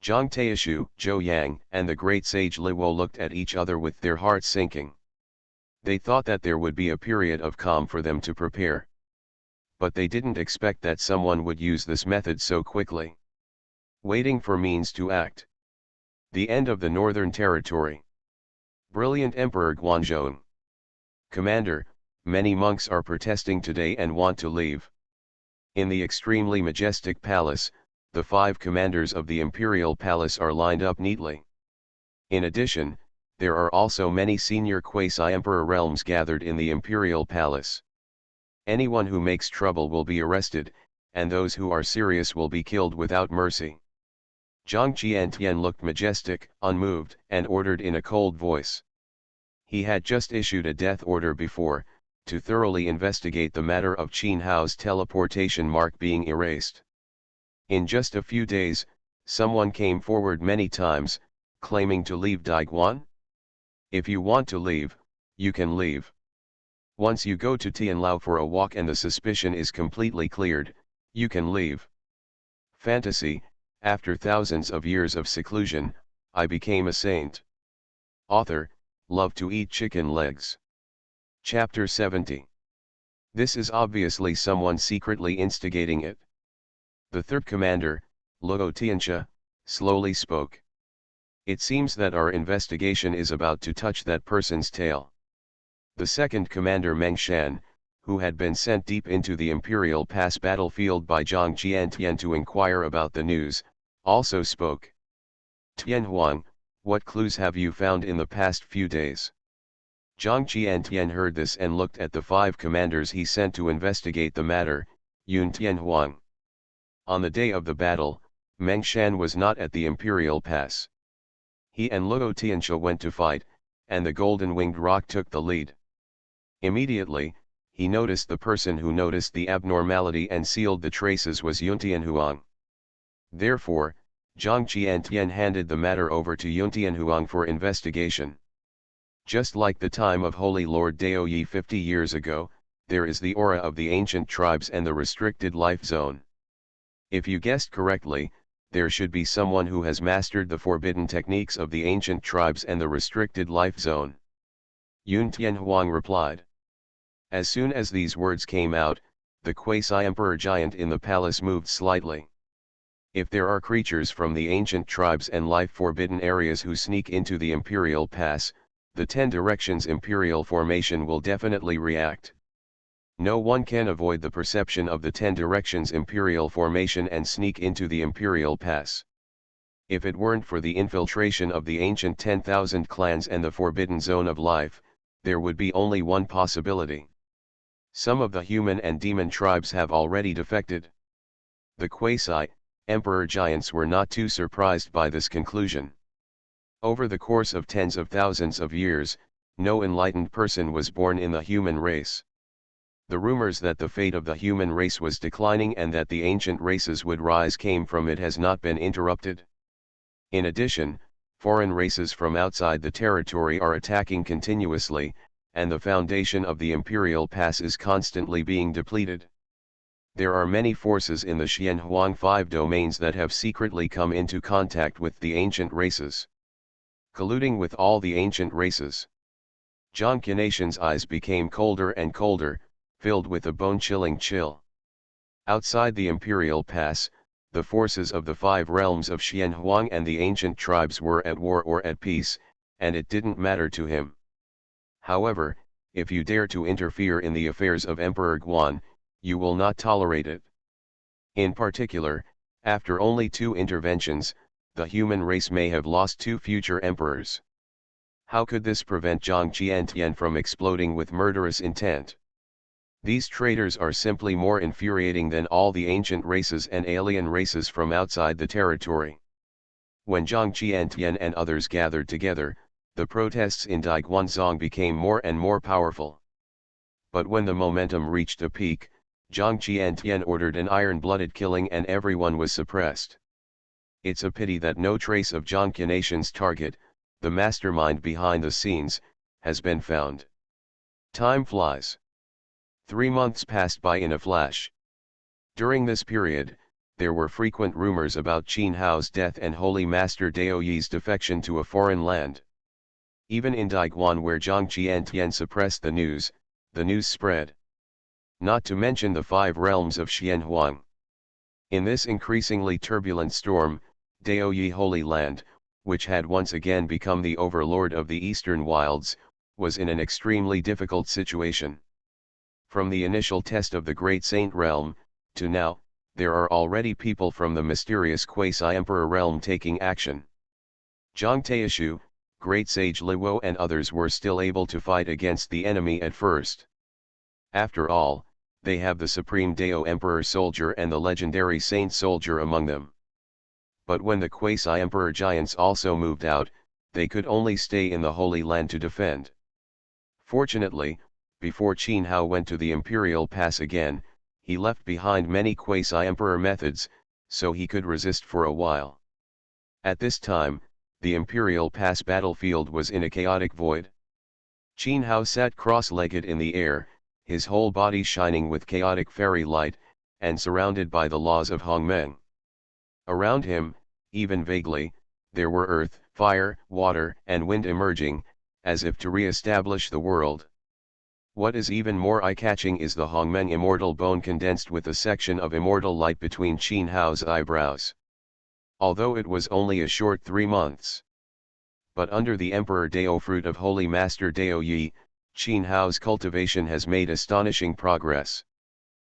Speaker 1: Zhang Taishu, Zhou Yang, and the great sage Li Wo looked at each other with their hearts sinking. They thought that there would be a period of calm for them to prepare. But they didn't expect that someone would use this method so quickly. Waiting for means to act. The end of the Northern Territory. Brilliant Emperor Guanzhong. Commander, many monks are protesting today and want to leave. In the extremely majestic palace, the 5 commanders of the imperial palace are lined up neatly. In addition, there are also many senior quasi-emperor realms gathered in the imperial palace. Anyone who makes trouble will be arrested, and those who are serious will be killed without mercy. Zhang Qiantian looked majestic, unmoved, and ordered in a cold voice. He had just issued a death order before, to thoroughly investigate the matter of Qin Hao's teleportation mark being erased. In just a few days, someone came forward many times, claiming to leave Daiguan. If you want to leave, you can leave. Once you go to Tianlao for a walk and the suspicion is completely cleared, you can leave. Fantasy, after thousands of years of seclusion, I became a saint. Author, love to eat chicken legs. Chapter 70. This is obviously someone secretly instigating it. The third commander, Luo Tianxia, slowly spoke. It seems that our investigation is about to touch that person's tail. The second commander Meng Shan, who had been sent deep into the Imperial Pass battlefield by Zhang Qiantian to inquire about the news, also spoke. Tianhuang, what clues have you found in the past few days? Zhang Qiantian heard this and looked at the 5 commanders he sent to investigate the matter. Yun Tianhuang. On the day of the battle, Meng Shan was not at the Imperial Pass. He and Luo Tianxia went to fight, and the golden-winged roc took the lead. Immediately, he noticed the person who noticed the abnormality and sealed the traces was Yun Tianhuang. Therefore, Zhang Qiantian handed the matter over to Yun Tianhuang for investigation. Just like the time of Holy Lord Daoyi 50 years ago, there is the aura of the ancient tribes and the restricted life zone. If you guessed correctly, there should be someone who has mastered the forbidden techniques of the ancient tribes and the restricted life zone. Yun Tianhuang replied. As soon as these words came out, the quasi-emperor giant in the palace moved slightly. If there are creatures from the ancient tribes and life-forbidden areas who sneak into the Imperial Pass, the 10 Directions Imperial Formation will definitely react. No one can avoid the perception of the 10 Directions Imperial Formation and sneak into the Imperial Pass. If it weren't for the infiltration of the ancient 10,000 clans and the forbidden zone of life, there would be only one possibility. Some of the human and demon tribes have already defected. The quasi-emperor giants were not too surprised by this conclusion. Over the course of tens of thousands of years, no enlightened person was born in the human race. The rumors that the fate of the human race was declining and that the ancient races would rise came from it has not been interrupted. In addition, foreign races from outside the territory are attacking continuously, and the foundation of the Imperial Pass is constantly being depleted. There are many forces in the Xianhuang 5 domains that have secretly come into contact with the ancient races. Colluding with all the ancient races. Zhang Qiantian's eyes became colder and colder, filled with a bone-chilling chill. Outside the Imperial Pass, the forces of the 5 realms of Xianhuang and the ancient tribes were at war or at peace, and it didn't matter to him. However, if you dare to interfere in the affairs of Emperor Guan, you will not tolerate it. In particular, after only 2 interventions, the human race may have lost 2 future emperors. How could this prevent Zhang Qiantian from exploding with murderous intent? These traitors are simply more infuriating than all the ancient races and alien races from outside the territory. When Zhang Qiantian and others gathered together, the protests in Daiguanzong became more and more powerful. But when the momentum reached a peak, Zhang Qiantian ordered an iron-blooded killing and everyone was suppressed. It's a pity that no trace of Zhang Qianation's target, the mastermind behind the scenes, has been found. Time flies. 3 months passed by in a flash. During this period, there were frequent rumors about Qin Hao's death and Holy Master Dao Yi's defection to a foreign land. Even in Daiguan, where Zhang Qiantian suppressed the news spread. Not to mention the 5 realms of Xianhuang. In this increasingly turbulent storm, Dao Yi Holy Land, which had once again become the overlord of the eastern wilds, was in an extremely difficult situation. From the initial test of the Great Saint realm, to now, there are already people from the mysterious quasi-emperor realm taking action. Zhang Taishu, Great Sage Luo and others were still able to fight against the enemy at first. After all, they have the supreme Dao Emperor soldier and the legendary Saint soldier among them. But when the quasi-emperor giants also moved out, they could only stay in the Holy Land to defend. Fortunately, before Qin Hao went to the Imperial Pass again, he left behind many quasi-emperor methods, so he could resist for a while. At this time, the Imperial Pass battlefield was in a chaotic void. Qin Hao sat cross-legged in the air, his whole body shining with chaotic fairy light, and surrounded by the laws of Hongmeng. Around him, even vaguely, there were earth, fire, water, and wind emerging, as if to re-establish the world. What is even more eye-catching is the Hongmeng immortal bone condensed with a section of immortal light between Qin Hao's eyebrows. Although it was only a short 3 months. But under the Emperor Dao fruit of Holy Master Dao Yi, Qin Hao's cultivation has made astonishing progress.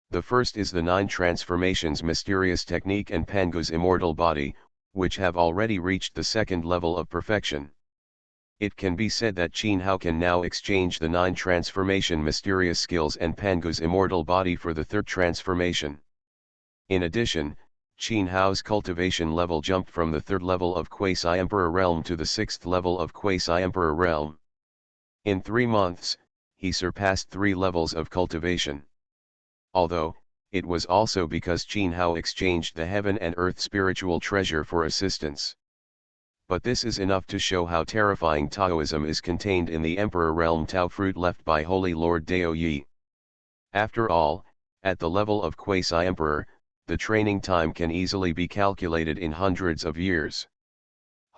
Speaker 1: The first is the 9 transformations mysterious technique and Pangu's immortal body, which have already reached the 2nd level of perfection. It can be said that Qin Hao can now exchange the 9 transformation mysterious skills and Pangu's immortal body for the 3rd transformation. In addition, Qin Hao's cultivation level jumped from the 3rd level of Quasi-Emperor Realm to the 6th level of Quasi-Emperor Realm. In 3 months, he surpassed 3 levels of cultivation. Although, it was also because Qin Hao exchanged the heaven and earth spiritual treasure for assistance. But this is enough to show how terrifying Taoism is contained in the Emperor Realm Tao fruit left by Holy Lord Dao Yi. After all, at the level of Quasi-Emperor, the training time can easily be calculated in hundreds of years.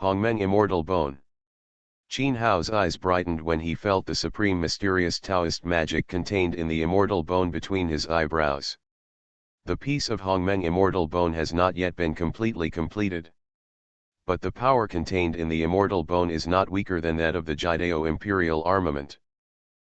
Speaker 1: Hongmeng Immortal Bone. Qin Hao's eyes brightened when he felt the supreme mysterious Taoist magic contained in the immortal bone between his eyebrows. The piece of Hongmeng Immortal Bone has not yet been completely completed. But the power contained in the immortal bone is not weaker than that of the Jidao imperial armament.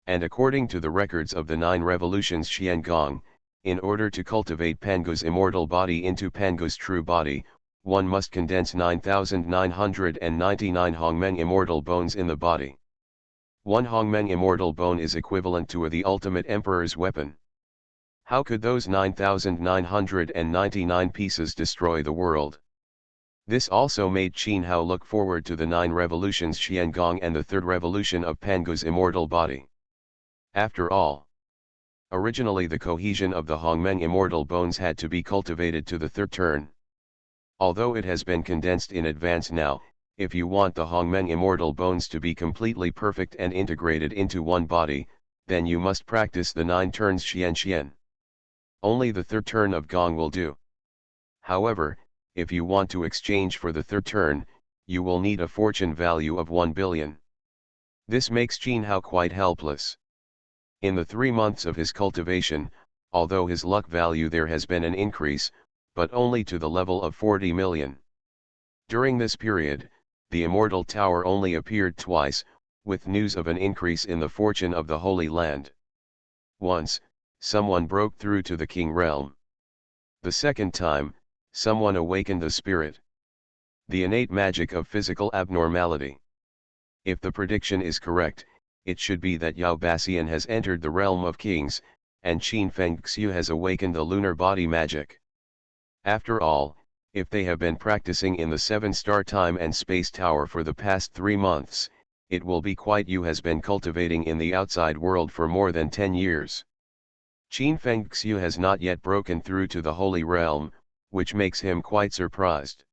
Speaker 1: And according to the records of the 9 revolutions Xiangong, in order to cultivate Pangu's immortal body into Pangu's true body, one must condense 9,999 Hongmeng immortal bones in the body. 1 Hongmeng immortal bone is equivalent to the ultimate emperor's weapon. How could those 9,999 pieces destroy the world? This also made Qin Hao look forward to the 9 revolutions Xiangong and the 3rd revolution of Pangu's immortal body. After all, originally the cohesion of the Hongmeng immortal bones had to be cultivated to the 3rd turn. Although it has been condensed in advance now, if you want the Hongmeng immortal bones to be completely perfect and integrated into one body, then you must practice the 9 turns Xian. Only the 3rd turn of Gong will do. However, if you want to exchange for the 3rd turn, you will need a fortune value of 1 billion. This makes Qin Hao quite helpless. In the 3 months of his cultivation, although his luck value there has been an increase, but only to the level of 40 million. During this period, the Immortal Tower only appeared twice, with news of an increase in the fortune of the Holy Land. Once, someone broke through to the king realm. The second time, someone awakened the spirit. The innate magic of physical abnormality. If the prediction is correct, it should be that Yao Basian has entered the realm of kings, and Qin Fengxiu has awakened the lunar body magic. After all, if they have been practicing in the 7-star time and space tower for the past 3 months, it will be quite Yu has been cultivating in the outside world for more than 10 years. Qin Fengxiu has not yet broken through to the holy realm, which makes him quite surprised.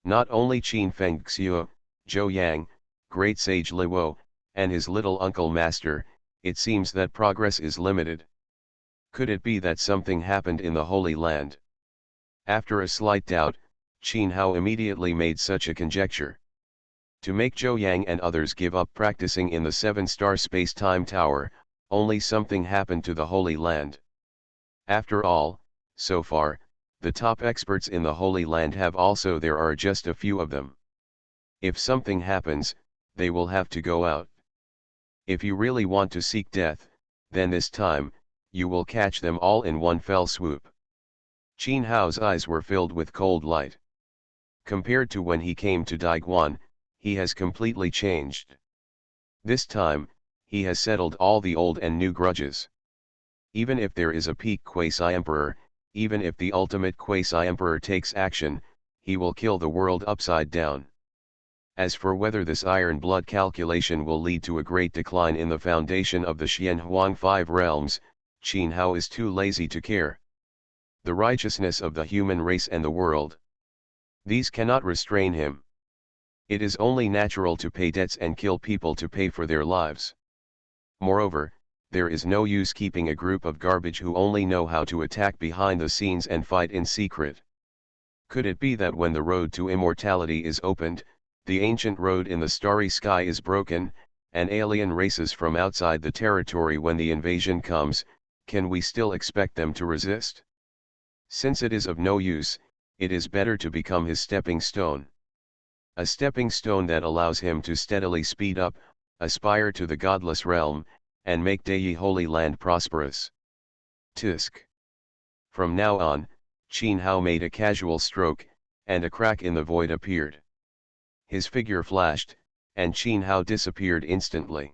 Speaker 1: Not only Qin Fengxiu, Zhou Yang, great sage Luo, and his little uncle master, it seems that progress is limited. Could it be that something happened in the Holy Land? After a slight doubt, Qin Hao immediately made such a conjecture. To make Zhou Yang and others give up practicing in the 7-star space-time tower, only something happened to the Holy Land. After all, so far, the top experts in the Holy Land have also there are just a few of them. If something happens, they will have to go out. If you really want to seek death, then this time, you will catch them all in one fell swoop. Qin Hao's eyes were filled with cold light. Compared to when he came to Daiguan, he has completely changed. This time, he has settled all the old and new grudges. Even if there is a peak quasi-emperor, even if the ultimate quasi-emperor takes action, he will kill the world upside down. As for whether this iron blood calculation will lead to a great decline in the foundation of the Xianhuang 5 realms, Qin Hao is too lazy to care. The righteousness of the human race and the world. These cannot restrain him. It is only natural to pay debts and kill people to pay for their lives. Moreover, there is no use keeping a group of garbage who only know how to attack behind the scenes and fight in secret. Could it be that when the road to immortality is opened, the ancient road in the starry sky is broken, and alien races from outside the territory when the invasion comes, can we still expect them to resist? Since it is of no use, it is better to become his stepping stone. A stepping stone that allows him to steadily speed up, aspire to the godless realm, and make Daiyi Holy Land prosperous. Tisk. From now on, Qin Hao made a casual stroke, and a crack in the void appeared. His figure flashed, and Qin Hao disappeared instantly.